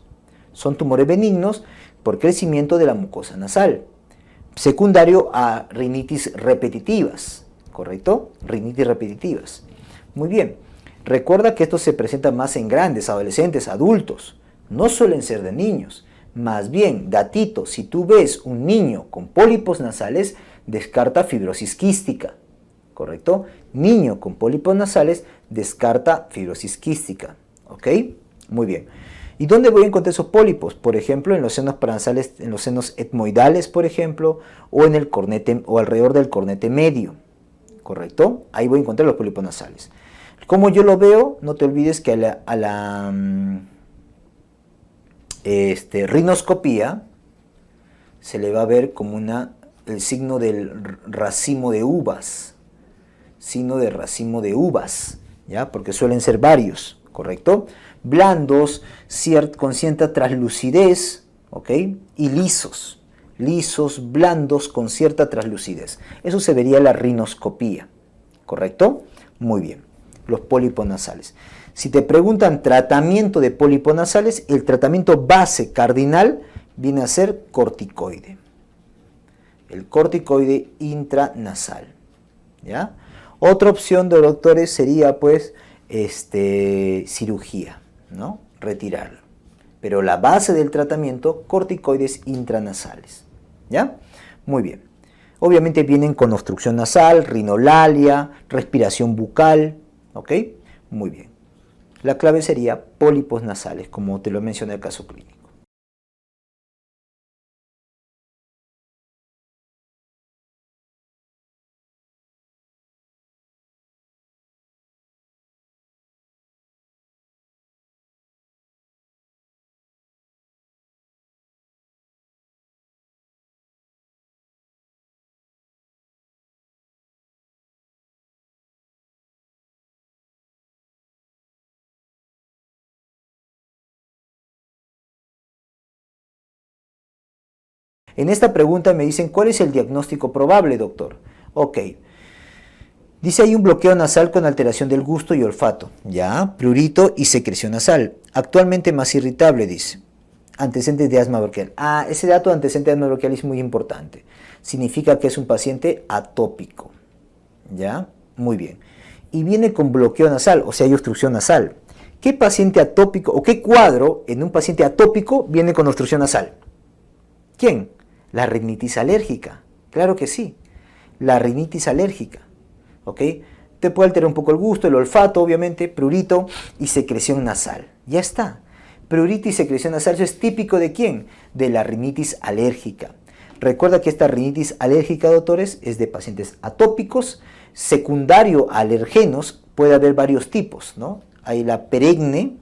Son tumores benignos por crecimiento de la mucosa nasal. secundario a rinitis repetitivas, ¿correcto? Rinitis repetitivas. Muy bien. Recuerda que esto se presenta más en grandes, adolescentes, adultos. No suelen ser de niños. Más bien, gatito, si tú ves un niño con pólipos nasales, descarta fibrosis quística, ¿correcto? Niño con pólipos nasales, descarta fibrosis quística, ¿ok? Muy bien. ¿Y dónde voy a encontrar esos pólipos? Por ejemplo, en los senos paranasales, en los senos etmoidales, por ejemplo, o en el cornete, o alrededor del cornete medio, ¿correcto? Ahí voy a encontrar los pólipos nasales. Como yo lo veo, no te olvides que a la rinoscopía se le va a ver como el signo del racimo de uvas, signo de racimo de uvas, ¿ya? Porque suelen ser varios, ¿correcto? Blandos, con cierta translucidez, ¿ok? Y lisos, lisos, blandos, con cierta translucidez. Eso se vería en la rinoscopía, ¿correcto? Muy bien, los pólipos nasales. Si te preguntan tratamiento de pólipos nasales, el tratamiento base cardinal viene a ser corticoide. El corticoide intranasal, ¿ya? Otra opción de doctores sería, pues, cirugía, ¿no? Retirarlo. Pero la base del tratamiento, corticoides intranasales, ¿ya? Muy bien. Obviamente vienen con obstrucción nasal, rinolalia, respiración bucal, ¿ok? Muy bien. La clave sería pólipos nasales, como te lo mencioné en el caso clínico. En esta pregunta me dicen, ¿cuál es el diagnóstico probable, doctor? Ok. Dice hay un bloqueo nasal con alteración del gusto y olfato. Ya, prurito y secreción nasal. Actualmente más irritable, dice. Antecedentes de asma bronquial. Ah, ese dato de antecedentes de asma bronquial es muy importante. Significa que es un paciente atópico. ¿Ya? Muy bien. Y viene con bloqueo nasal, o sea, hay obstrucción nasal. ¿Qué paciente atópico o qué cuadro en un paciente atópico viene con obstrucción nasal? ¿Quién? La rinitis alérgica. Claro que sí. La rinitis alérgica. ¿Ok? Te puede alterar un poco el gusto, el olfato, obviamente, prurito y secreción nasal. Ya está. Prurito y secreción nasal, eso es típico de quién? De la rinitis alérgica. Recuerda que esta rinitis alérgica, doctores, es de pacientes atópicos, secundario a alergenos, puede haber varios tipos, ¿no? Hay la perenne,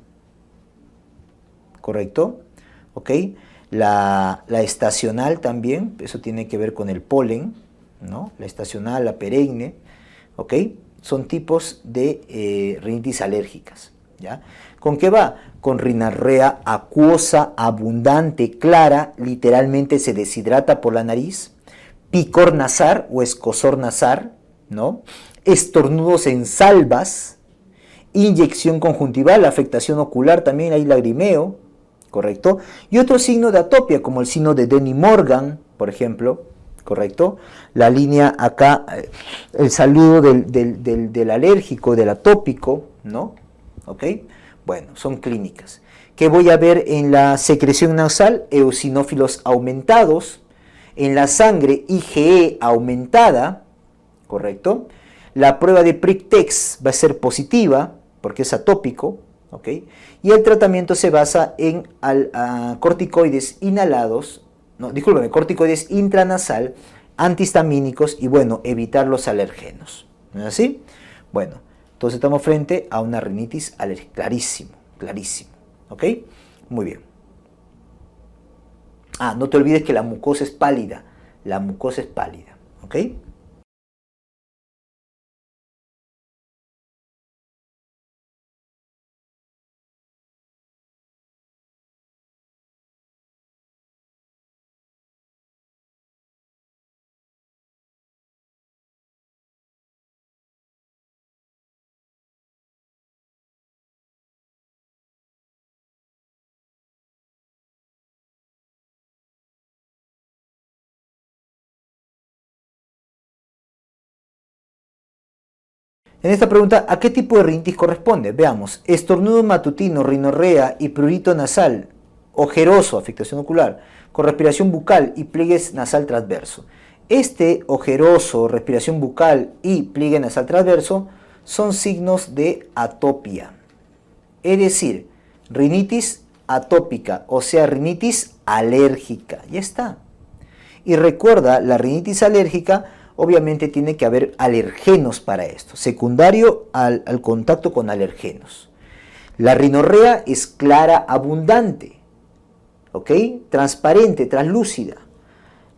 ¿correcto? ¿Ok? La estacional también, eso tiene que ver con el polen, ¿no? La estacional, la perenne, ¿ok? Son tipos de rinitis alérgicas, ¿ya? ¿Con qué va? Con rinorrea acuosa, abundante, clara, literalmente se deshidrata por la nariz, picor nasal o escozor nasal, ¿no? Estornudos en salvas, inyección conjuntival, afectación ocular, también hay lagrimeo, ¿correcto? Y otro signo de atopia, como el signo de Denny Morgan, por ejemplo, ¿correcto? La línea acá, el saludo del alérgico, del atópico, ¿no? ¿Ok? Bueno, son clínicas. ¿Qué voy a ver en la secreción nasal? Eosinófilos aumentados. En la sangre, IgE aumentada, ¿correcto? La prueba de Prick-Tex va a ser positiva, porque es atópico, ¿ok? Y el tratamiento se basa en corticoides inhalados, no, discúlpeme, corticoides intranasal, antihistamínicos y bueno, evitar los alergenos. ¿No es así? Bueno, entonces estamos frente a una rinitis alérgica, clarísimo, clarísimo, ¿ok? Muy bien. Ah, no te olvides que la mucosa es pálida, la mucosa es pálida, ¿ok? En esta pregunta, ¿a qué tipo de rinitis corresponde? Veamos, estornudo matutino, rinorrea y prurito nasal, ojeroso, afectación ocular, con respiración bucal y pliegue nasal transverso. Este ojeroso, respiración bucal y pliegue nasal transverso son signos de atopia. Es decir, rinitis atópica, o sea, rinitis alérgica. Ya está. Y recuerda, la rinitis alérgica obviamente tiene que haber alergenos para esto, secundario al contacto con alergenos. La rinorrea es clara, abundante, ¿ok? Transparente, translúcida.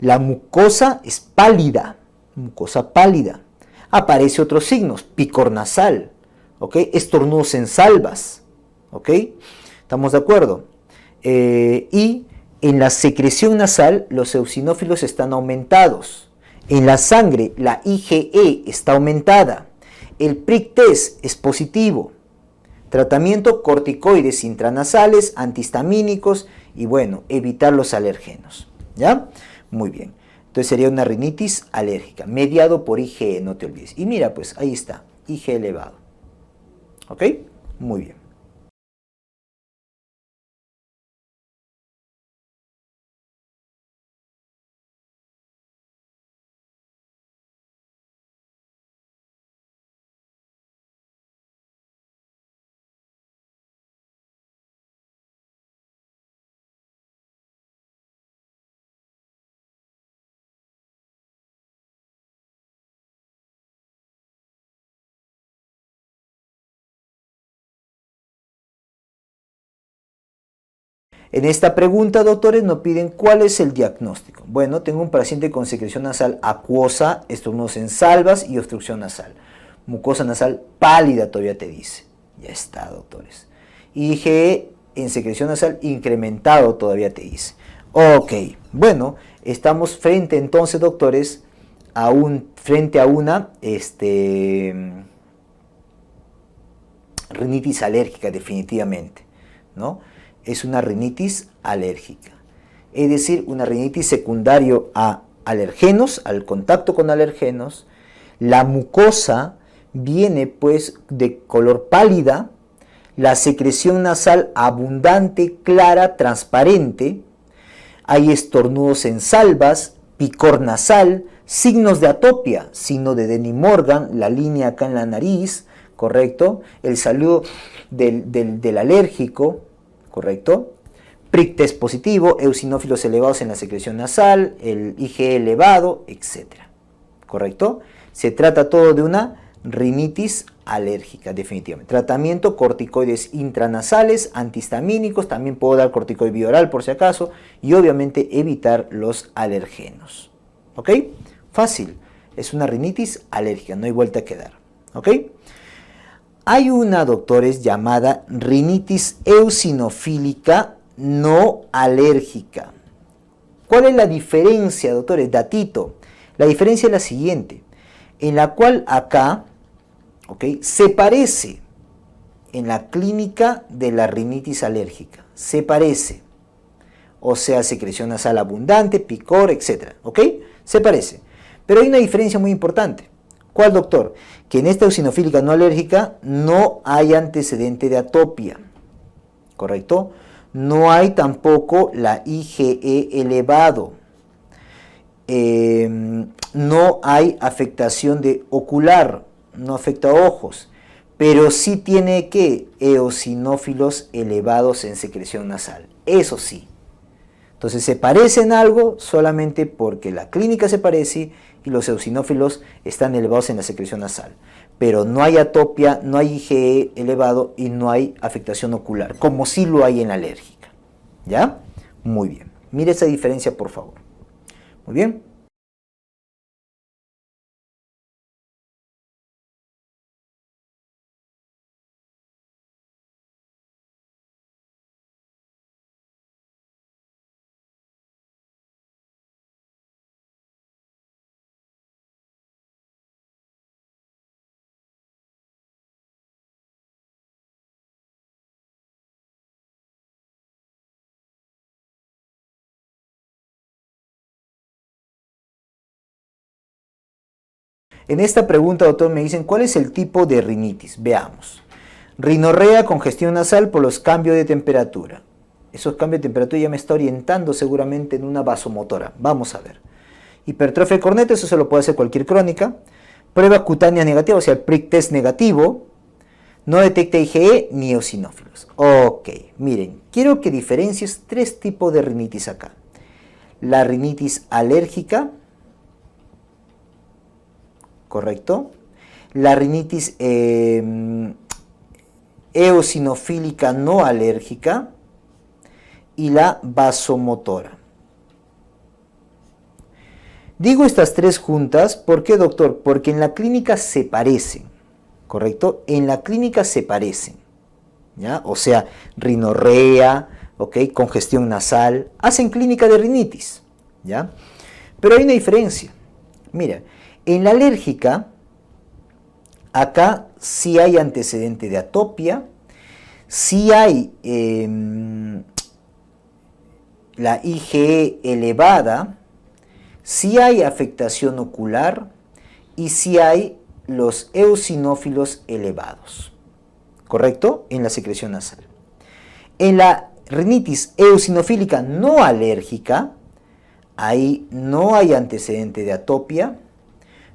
La mucosa es pálida, mucosa pálida. Aparece otros signos, picor nasal, ¿ok? Estornudos en salvas, ¿ok? ¿Estamos de acuerdo? Y en la secreción nasal los eosinófilos están aumentados. En la sangre la IgE está aumentada. El prick test es positivo. Tratamiento corticoides intranasales, antihistamínicos y bueno, evitar los alergenos. ¿Ya? Muy bien. Entonces sería una rinitis alérgica, mediado por IgE, no te olvides. Y mira, pues ahí está, IgE elevado. ¿Ok? Muy bien. En esta pregunta, doctores, nos piden cuál es el diagnóstico. Bueno, tengo un paciente con secreción nasal acuosa, estornudos en salvas y obstrucción nasal. Mucosa nasal pálida todavía te dice. Ya está, doctores. IgE en secreción nasal incrementado todavía te dice. Ok, bueno, estamos frente entonces, doctores, frente a una rinitis alérgica definitivamente, ¿no? Es una rinitis alérgica, es decir, una rinitis secundario a alergenos, al contacto con alergenos. La mucosa viene pues de color pálida, la secreción nasal abundante, clara, transparente, hay estornudos en salvas, picor nasal, signos de atopia, signo de Denny Morgan, la línea acá en la nariz, ¿correcto? El saludo del alérgico, ¿correcto? Prick test positivo, eosinófilos elevados en la secreción nasal, el IgE elevado, etc. ¿Correcto? Se trata todo de una rinitis alérgica, definitivamente. Tratamiento, corticoides intranasales, antihistamínicos, también puedo dar corticoide bioral por si acaso, y obviamente evitar los alergenos. ¿Ok? Fácil, es una rinitis alérgica, no hay vuelta que dar. ¿Ok? Hay una, doctores, llamada rinitis eosinofílica no alérgica. ¿Cuál es la diferencia, doctores? Datito. La diferencia es la siguiente, en la cual acá, ¿ok?, se parece en la clínica de la rinitis alérgica. Se parece. O sea, secreción nasal abundante, picor, etc. ¿Ok? Se parece. Pero hay una diferencia muy importante. ¿Cuál, doctor? Que en esta eosinofílica no alérgica no hay antecedente de atopia. ¿Correcto? No hay tampoco la IgE elevado. No hay afectación de ocular, no afecta a ojos, pero sí tiene que eosinófilos elevados en secreción nasal. Eso sí. Entonces se parecen algo solamente porque la clínica se parece y los eosinófilos están elevados en la secreción nasal. Pero no hay atopia, no hay IgE elevado y no hay afectación ocular, como sí lo hay en la alérgica. ¿Ya? Muy bien. Mire esa diferencia, por favor. Muy bien. En esta pregunta, doctor, me dicen, ¿cuál es el tipo de rinitis? Veamos. Rinorrea, congestión nasal por los cambios de temperatura. Esos cambios de temperatura ya me está orientando seguramente en una vasomotora. Vamos a ver. Hipertrofia de corneta, eso se lo puede hacer cualquier crónica. Prueba cutánea negativa, o sea, el prick test negativo. No detecta IgE ni eosinófilos. Ok, miren, quiero que diferencies tres tipos de rinitis acá. La rinitis alérgica, ¿correcto? La rinitis eosinofílica no alérgica y la vasomotora. Digo estas tres juntas, ¿por qué, doctor? Porque en la clínica se parecen, ¿correcto? En la clínica se parecen, ¿ya? O sea, rinorrea, ¿ok? Congestión nasal, hacen clínica de rinitis, ¿ya? Pero hay una diferencia. Mira, en la alérgica, acá sí hay antecedente de atopia, sí hay la IgE elevada, sí hay afectación ocular y sí hay los eosinófilos elevados, ¿correcto? En la secreción nasal. En la rinitis eosinofílica no alérgica, ahí no hay antecedente de atopia,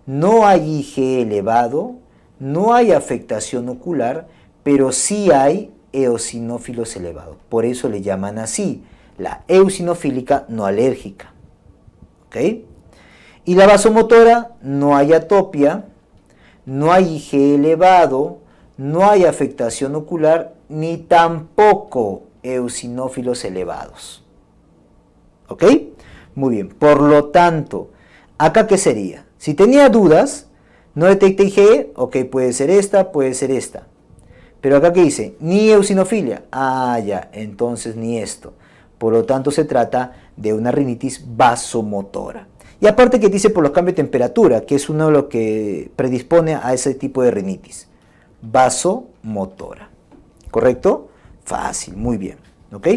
no hay IgE elevado, no hay afectación ocular, pero sí hay eosinófilos elevados. Por eso le llaman así, la eosinofílica no alérgica. ¿Ok? Y la vasomotora, no hay atopia, no hay IgE elevado, no hay afectación ocular, ni tampoco eosinófilos elevados. ¿Ok? Muy bien. Por lo tanto, ¿acá qué sería? Si tenía dudas, no detecta IgE, ok, puede ser esta, puede ser esta. Pero acá ¿qué dice? Ni eosinofilia. Ah, ya, entonces ni esto. Por lo tanto, se trata de una rinitis vasomotora. Y aparte que dice por los cambios de temperatura, que es uno de lo que predispone a ese tipo de rinitis. Vasomotora. ¿Correcto? Fácil, muy bien. ¿Ok?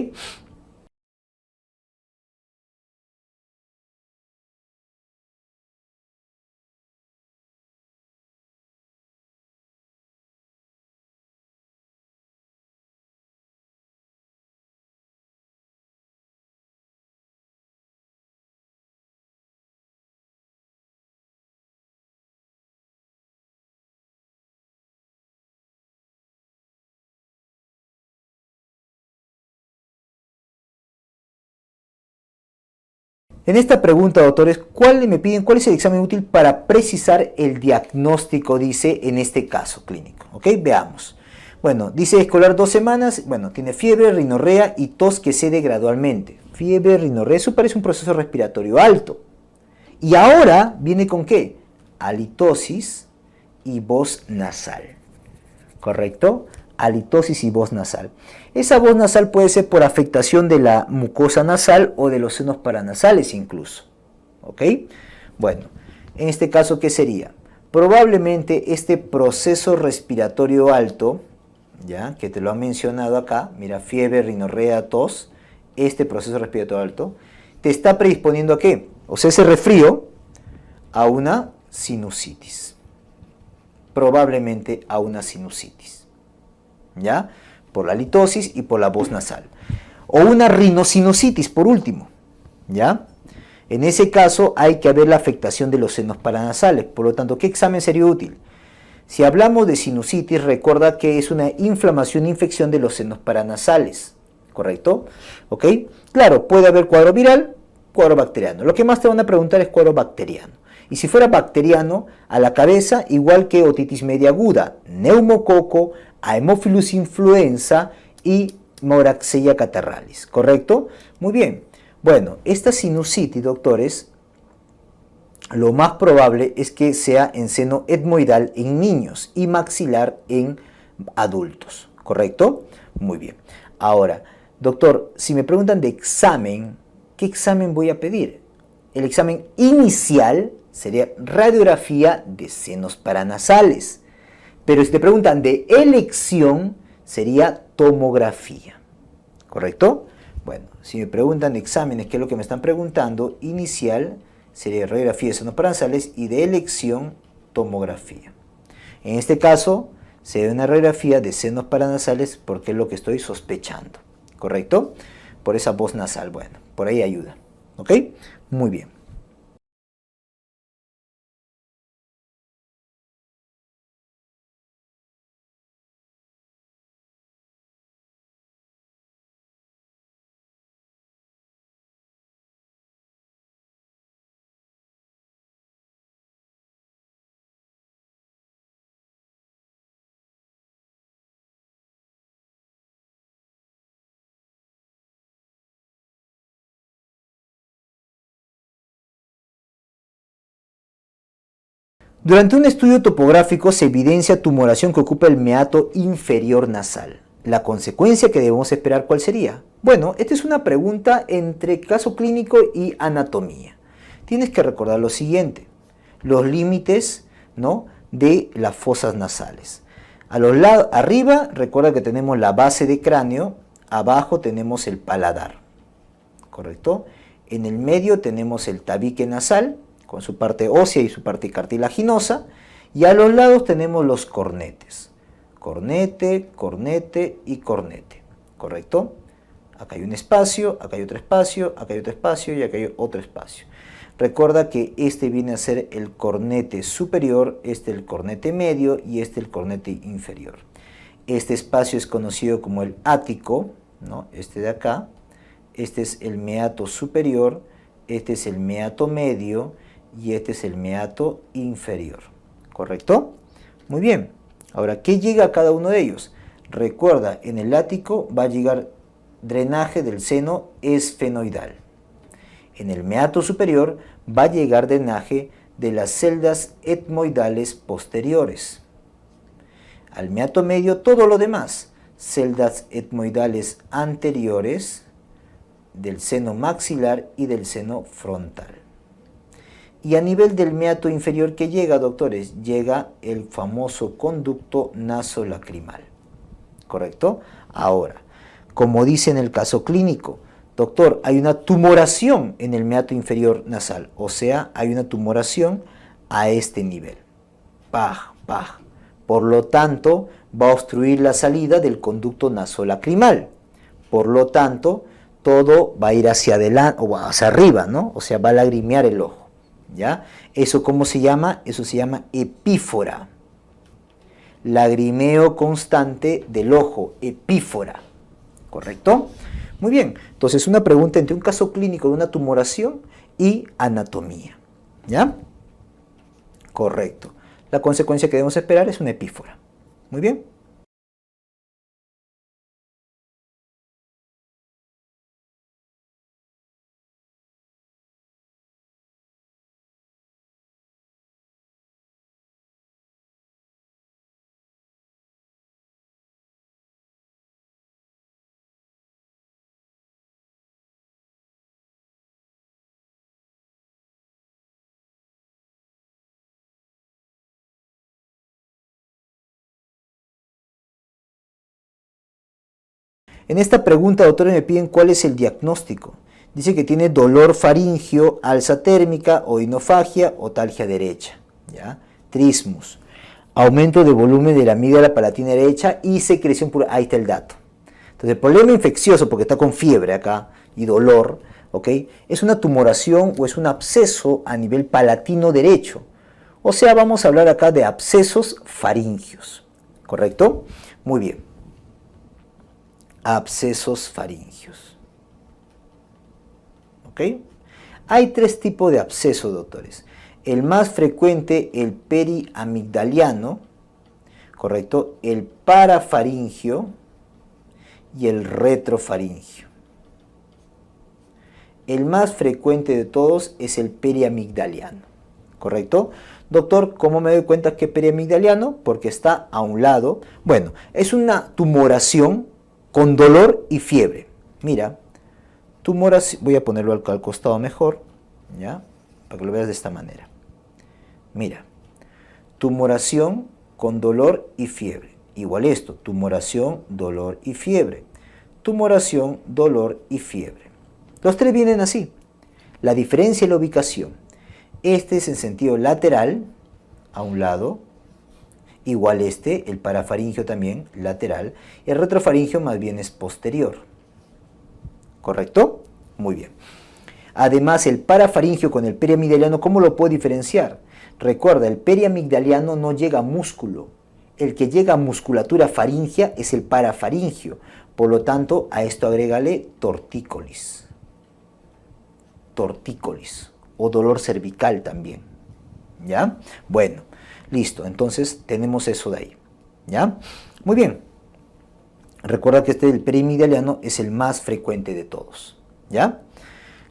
En esta pregunta, doctores, me piden cuál es el examen útil para precisar el diagnóstico, dice, en este caso clínico. ¿Ok? Veamos. Bueno, dice escolar 2 semanas, bueno, tiene fiebre, rinorrea y tos que cede gradualmente. Fiebre, rinorrea, eso parece un proceso respiratorio alto. Y ahora viene con ¿qué? Halitosis y voz nasal. ¿Correcto? Halitosis y voz nasal. Esa voz nasal puede ser por afectación de la mucosa nasal o de los senos paranasales incluso. ¿Ok? Bueno, en este caso, ¿qué sería? Probablemente este proceso respiratorio alto, ya que te lo han mencionado acá, mira, fiebre, rinorrea, tos, este proceso respiratorio alto, te está predisponiendo a ¿qué? O sea, ese resfrío a una sinusitis. Probablemente a una sinusitis. ¿Ya? Por la halitosis y por la voz nasal. O una rinosinusitis, por último. ¿Ya? En ese caso hay que ver la afectación de los senos paranasales. Por lo tanto, ¿qué examen sería útil? Si hablamos de sinusitis, recuerda que es una inflamación e infección de los senos paranasales. ¿Correcto? ¿Ok? Claro, puede haber cuadro viral, cuadro bacteriano. Lo que más te van a preguntar es cuadro bacteriano. Y si fuera bacteriano, a la cabeza, igual que otitis media aguda, neumococo, Haemophilus influenza y Moraxella catarrhalis, ¿correcto? Muy bien. Bueno, esta sinusitis, doctores, lo más probable es que sea en seno etmoidal en niños y maxilar en adultos, ¿correcto? Muy bien. Ahora, doctor, si me preguntan de examen, ¿qué examen voy a pedir? El examen inicial sería radiografía de senos paranasales. Pero si te preguntan de elección, sería tomografía. ¿Correcto? Bueno, si me preguntan de exámenes, ¿qué es lo que me están preguntando? Inicial sería radiografía de senos paranasales y de elección tomografía. En este caso, se ve una radiografía de senos paranasales porque es lo que estoy sospechando, ¿correcto? Por esa voz nasal, bueno, por ahí ayuda, ¿ok? Muy bien. Durante un estudio topográfico se evidencia tumoración que ocupa el meato inferior nasal. ¿La consecuencia que debemos esperar cuál sería? Bueno, esta es una pregunta entre caso clínico y anatomía. Tienes que recordar lo siguiente, los límites, ¿no?, de las fosas nasales. A los lados, arriba, recuerda que tenemos la base de cráneo, abajo tenemos el paladar, ¿correcto? En el medio tenemos el tabique nasal, con su parte ósea y su parte cartilaginosa, y a los lados tenemos los cornetes. Cornete, cornete y cornete, ¿correcto? Acá hay un espacio, acá hay otro espacio, acá hay otro espacio y acá hay otro espacio. Recuerda que este viene a ser el cornete superior, este el cornete medio y este el cornete inferior. Este espacio es conocido como el ático, ¿no?, este de acá. Este es el meato superior, este es el meato medio y este es el meato inferior, ¿correcto? Muy bien. Ahora, ¿qué llega a cada uno de ellos? Recuerda, en el ático va a llegar drenaje del seno esfenoidal. En el meato superior va a llegar drenaje de las celdas etmoidales posteriores. Al meato medio todo lo demás, celdas etmoidales anteriores, del seno maxilar y del seno frontal. Y a nivel del meato inferior, ¿qué llega, doctores? Llega el famoso conducto nasolacrimal, ¿correcto? Ahora, como dice en el caso clínico, doctor, hay una tumoración en el meato inferior nasal, o sea, hay una tumoración a este nivel. Paj, paj. Por lo tanto, va a obstruir la salida del conducto nasolacrimal. Por lo tanto, todo va a ir hacia adelante o hacia arriba, ¿no? O sea, va a lagrimear el ojo, ¿ya? ¿Eso cómo se llama? Eso se llama epífora. Lagrimeo constante del ojo, epífora, ¿correcto? Muy bien, entonces una pregunta entre un caso clínico de una tumoración y anatomía, ¿ya? Correcto. La consecuencia que debemos esperar es una epífora. Muy bien. En esta pregunta, doctores, me piden cuál es el diagnóstico. Dice que tiene dolor faríngeo, alza térmica, oinofagia, otalgia derecha, ¿ya? Trismus, aumento de volumen de la amígdala palatina derecha y secreción pura. Ahí está el dato. Entonces, el problema infeccioso, porque está con fiebre acá y dolor, ¿ok?, es una tumoración o es un absceso a nivel palatino derecho. O sea, vamos a hablar acá de abscesos faringios, ¿correcto? Muy bien. Abscesos faringios. ¿Ok? Hay tres tipos de abscesos, doctores. El más frecuente, el periamigdaliano, ¿correcto? El parafaringio y el retrofaringio. El más frecuente de todos es el periamigdaliano, ¿correcto? Doctor, ¿cómo me doy cuenta que es periamigdaliano? Porque está a un lado. Bueno, es una tumoración con dolor y fiebre. Mira, tumoración, voy a ponerlo al costado mejor, ¿ya? Para que lo veas de esta manera. Mira, tumoración con dolor y fiebre. Igual esto, tumoración, dolor y fiebre. Tumoración, dolor y fiebre. Los tres vienen así. La diferencia es la ubicación. Este es en sentido lateral, a un lado, igual el parafaringio también lateral, el retrofaringio más bien es posterior. ¿Correcto? Muy bien. Además, el parafaringio con el periamigdaliano, ¿cómo lo puedo diferenciar? Recuerda, el periamigdaliano no llega a músculo. El que llega a musculatura faringea es el parafaringio. Por lo tanto, a esto agrégale tortícolis. Tortícolis o dolor cervical también. ¿Ya? Bueno, listo. Entonces, tenemos eso de ahí. ¿Ya? Muy bien. Recuerda que el periamigdaliano es el más frecuente de todos. ¿Ya?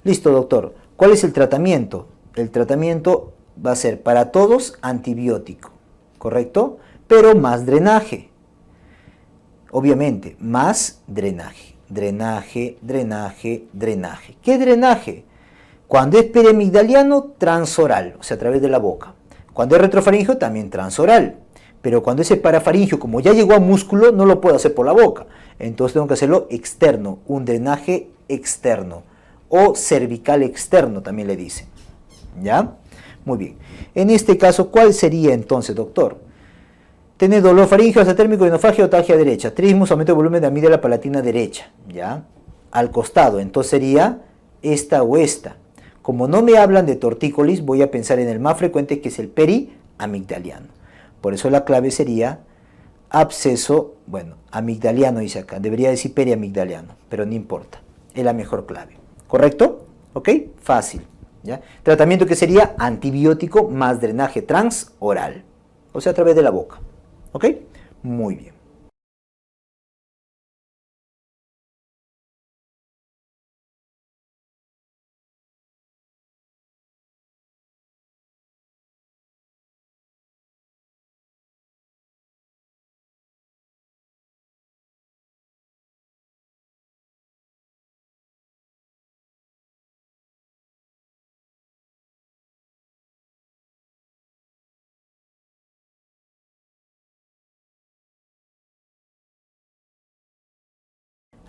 Listo, doctor. ¿Cuál es el tratamiento? El tratamiento va a ser para todos antibiótico, ¿correcto? Pero más drenaje. Obviamente, más drenaje. Drenaje, drenaje, drenaje. ¿Qué drenaje? Cuando es periamigdaliano, transoral, o sea, a través de la boca. Cuando es retrofaringio, también transoral. Pero cuando es parafaringio, como ya llegó a músculo, no lo puedo hacer por la boca. Entonces tengo que hacerlo externo, un drenaje externo. O cervical externo, también le dicen. ¿Ya? Muy bien. En este caso, ¿cuál sería entonces, doctor? Tener dolor faríngeo, asatérmico, enofagia o talgia derecha. Trismus, aumento de volumen de amígdala palatina derecha. ¿Ya? Al costado. Entonces sería esta o esta. Como no me hablan de tortícolis, voy a pensar en el más frecuente, que es el periamigdaliano. Por eso la clave sería absceso, bueno, amigdaliano dice acá. Debería decir periamigdaliano, pero no importa. Es la mejor clave. ¿Correcto? ¿Ok? Fácil. ¿Ya? Tratamiento que sería antibiótico más drenaje transoral. O sea, a través de la boca. ¿Ok? Muy bien.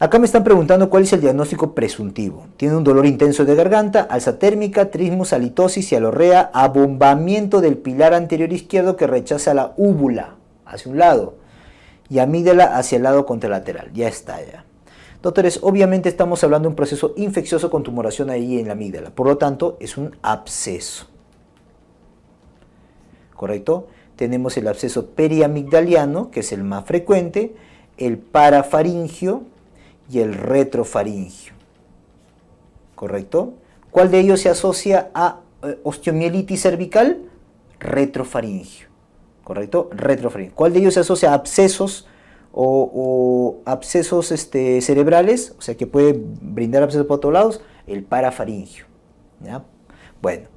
Acá me están preguntando cuál es el diagnóstico presuntivo. Tiene un dolor intenso de garganta, alza térmica, trismus, halitosis, cialorrea, abombamiento del pilar anterior izquierdo que rechaza la úvula hacia un lado y amígdala hacia el lado contralateral. Ya está ya. Doctores, obviamente estamos hablando de un proceso infeccioso con tumoración ahí en la amígdala. Por lo tanto, es un absceso. ¿Correcto? Tenemos el absceso periamigdaliano, que es el más frecuente, el parafaringio y el retrofaringio. ¿Correcto? ¿Cuál de ellos se asocia a osteomielitis cervical? Retrofaringio. ¿Correcto? Retrofaringio. ¿Cuál de ellos se asocia a abscesos o abscesos cerebrales? O sea, que puede brindar abscesos por todos lados. El parafaringio. ¿Ya? Bueno.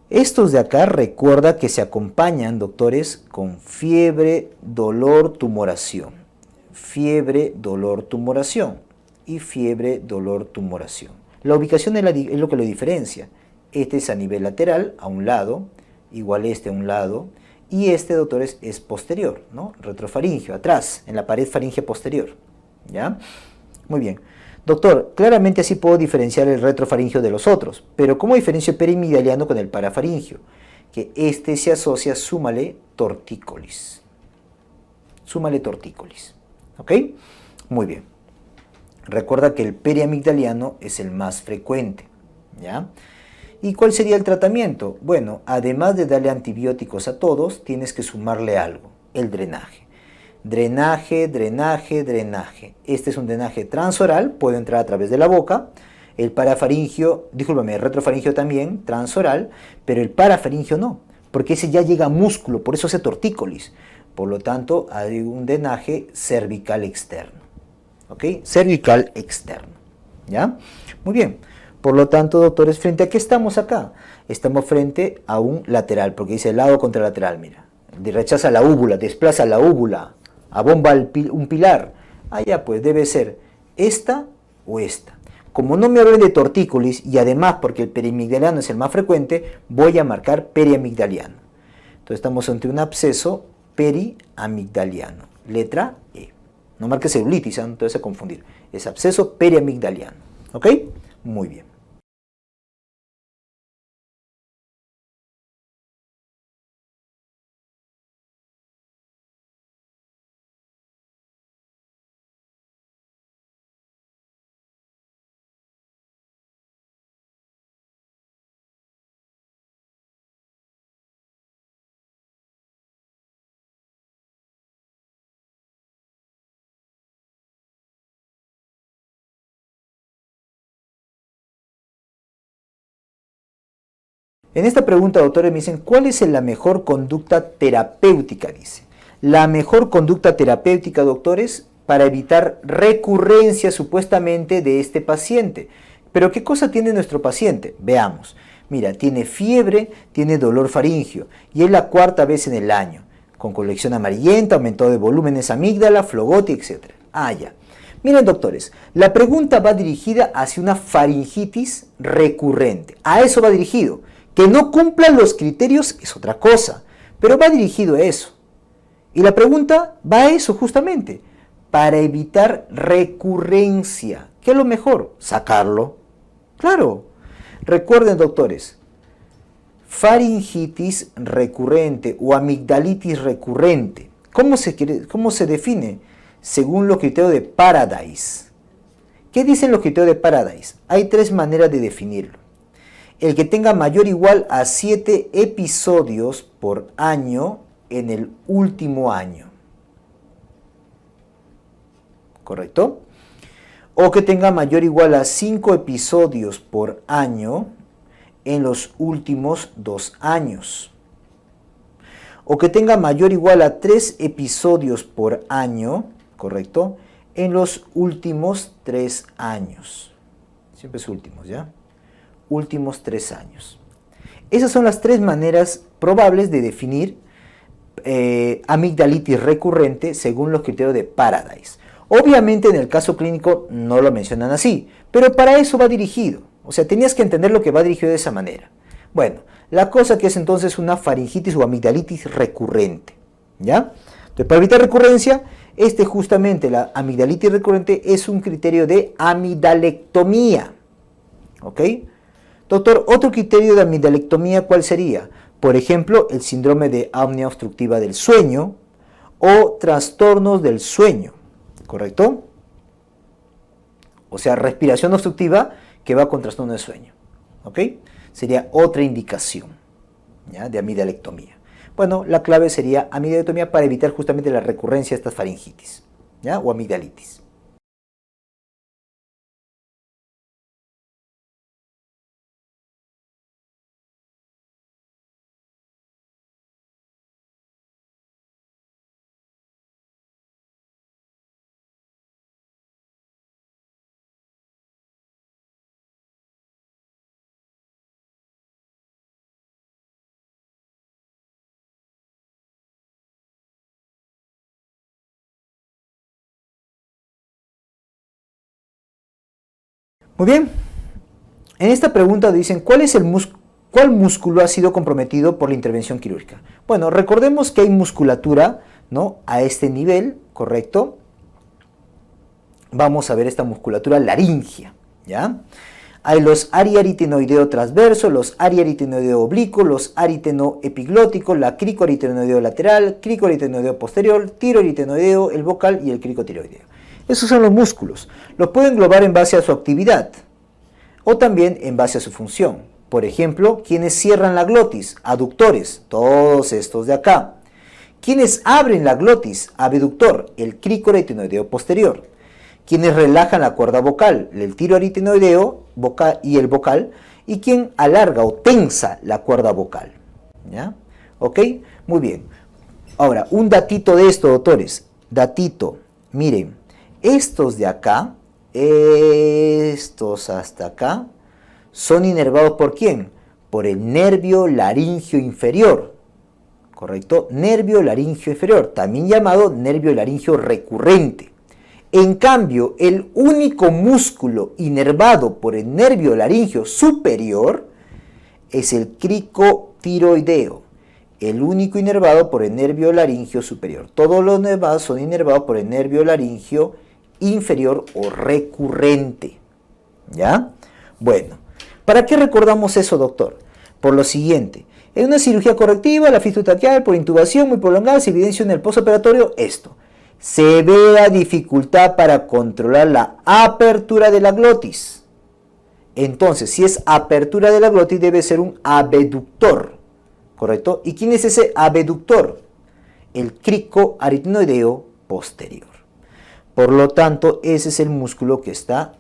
Estos de acá, recuerda que se acompañan, doctores, con fiebre, dolor, tumoración. Fiebre, dolor, tumoración. Y fiebre, dolor, tumoración. La ubicación es lo que lo diferencia. Este es a nivel lateral, a un lado, igual este a un lado, y este, doctores, es posterior, ¿no? Retrofaringio, atrás, en la pared faríngea posterior. ¿Ya? Muy bien. Doctor, claramente así puedo diferenciar el retrofaringio de los otros, pero ¿cómo diferencio el periamigdaliano con el parafaringio? Que este se asocia, súmale, tortícolis. Súmale tortícolis. ¿Ok? Muy bien. Recuerda que el periamigdaliano es el más frecuente. ¿Ya? ¿Y cuál sería el tratamiento? Bueno, además de darle antibióticos a todos, tienes que sumarle algo, el drenaje. Drenaje, drenaje, drenaje. Este es un drenaje transoral, puede entrar a través de la boca. El parafaringio, discúlpame, el retrofaringio también, transoral, pero el parafaringio no, porque ese ya llega a músculo, por eso hace tortícolis. Por lo tanto, hay un drenaje cervical externo. ¿Ok? Cervical externo. ¿Ya? Muy bien. Por lo tanto, doctores, ¿frente a qué estamos acá? Estamos frente a un lateral, porque dice lado contralateral, mira. Rechaza la úvula, desplaza la úvula, abomba un pilar. Allá pues debe ser esta o esta. Como no me hablan de tortícolis y además porque el periamigdaliano es el más frecuente, voy a marcar periamigdaliano. Entonces estamos ante un absceso periamigdaliano. Letra E. No marque celulitis, ¿eh? Entonces a confundir. Es absceso periamigdaliano. ¿Ok? Muy bien. En esta pregunta, doctores, me dicen, ¿cuál es la mejor conducta terapéutica? Dice. La mejor conducta terapéutica, doctores, para evitar recurrencia supuestamente de este paciente. Pero ¿qué cosa tiene nuestro paciente? Veamos. Mira, tiene fiebre, tiene dolor faríngeo y es la 4ª vez en el año, con colección amarillenta, aumento de volúmenes amígdala, flogoti, etc. Ah, ya. Miren, doctores, la pregunta va dirigida hacia una faringitis recurrente. A eso va dirigido. Que no cumplan los criterios es otra cosa, pero va dirigido a eso. Y la pregunta va a eso justamente, para evitar recurrencia. ¿Qué es lo mejor? Sacarlo. Claro. Recuerden, doctores, faringitis recurrente o amigdalitis recurrente. ¿Cómo se define? Según los criterios de Paradise. ¿Qué dicen los criterios de Paradise? Hay 3 maneras de definirlo. El que tenga mayor o igual a 7 episodios por año en el último año. ¿Correcto? O que tenga mayor o igual a 5 episodios por año en los últimos 2 años. O que tenga mayor o igual a 3 episodios por año, ¿correcto? En los últimos 3 años. Siempre es últimos, ¿ya? Últimos 3 años. Esas son las 3 maneras probables de definir amigdalitis recurrente según los criterios de Paradise. Obviamente en el caso clínico no lo mencionan así, pero para eso va dirigido. O sea, tenías que entender lo que va dirigido de esa manera. Bueno, la cosa que es entonces una faringitis o amigdalitis recurrente, ¿ya? Entonces, para evitar recurrencia, justamente la amigdalitis recurrente es un criterio de amidalectomía, ¿ok? Doctor, otro criterio de amidalectomía, ¿cuál sería? Por ejemplo, el síndrome de apnea obstructiva del sueño o trastornos del sueño, ¿correcto? O sea, respiración obstructiva que va con trastorno del sueño, ¿ok? Sería otra indicación, ¿ya? De amidalectomía. Bueno, la clave sería amidalectomía para evitar justamente la recurrencia de estas faringitis, ¿ya? O amigdalitis. Muy bien. En esta pregunta dicen, ¿cuál músculo ha sido comprometido por la intervención quirúrgica? Bueno, recordemos que hay musculatura, ¿no? A este nivel, ¿correcto? Vamos a ver esta musculatura laringea, ¿ya? Hay los ariaritenoideo transverso, los ariaritenoideo oblicuo, los aritenoepiglótico, la cricoaritenoideo lateral, cricoaritenoideo posterior, tiroaritenoideo, el vocal y el cricotiroideo. Esos son los músculos. Los puedo englobar en base a su actividad o también en base a su función. Por ejemplo, quienes cierran la glotis, aductores, todos estos de acá. Quienes abren la glotis, abductor, el cricoaritenoideo posterior. Quienes relajan la cuerda vocal, el tiroaritenoideo y el vocal, y quien alarga o tensa la cuerda vocal. ¿Ya? ¿Ok? Muy bien. Ahora, un datito de esto, doctores. Datito. Miren, estos de acá, estos hasta acá, son inervados ¿por quién? Por el nervio laringio inferior. ¿Correcto? Nervio laringio inferior, también llamado nervio laringio recurrente. En cambio, el único músculo inervado por el nervio laringio superior es el cricotiroideo. El único inervado por el nervio laringio superior. Todos los nervados son inervados por el nervio laringio inferior o recurrente. ¿Ya? Bueno, ¿para qué recordamos eso, doctor? Por lo siguiente. En una cirugía correctiva, la fístula traqueal por intubación muy prolongada se evidencia en el postoperatorio esto. Severa dificultad para controlar la apertura de la glotis. Entonces, si es apertura de la glotis, debe ser un abductor, ¿correcto? ¿Y quién es ese abductor? El cricoaritenoideo posterior. Por lo tanto, ese es el músculo que está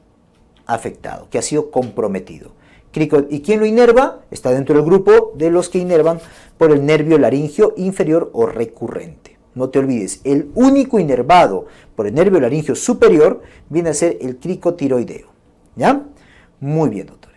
afectado, que ha sido comprometido. ¿Y quién lo inerva? Está dentro del grupo de los que inervan por el nervio laringio inferior o recurrente. No te olvides, el único inervado por el nervio laringio superior viene a ser el cricotiroideo. ¿Ya? Muy bien, doctor.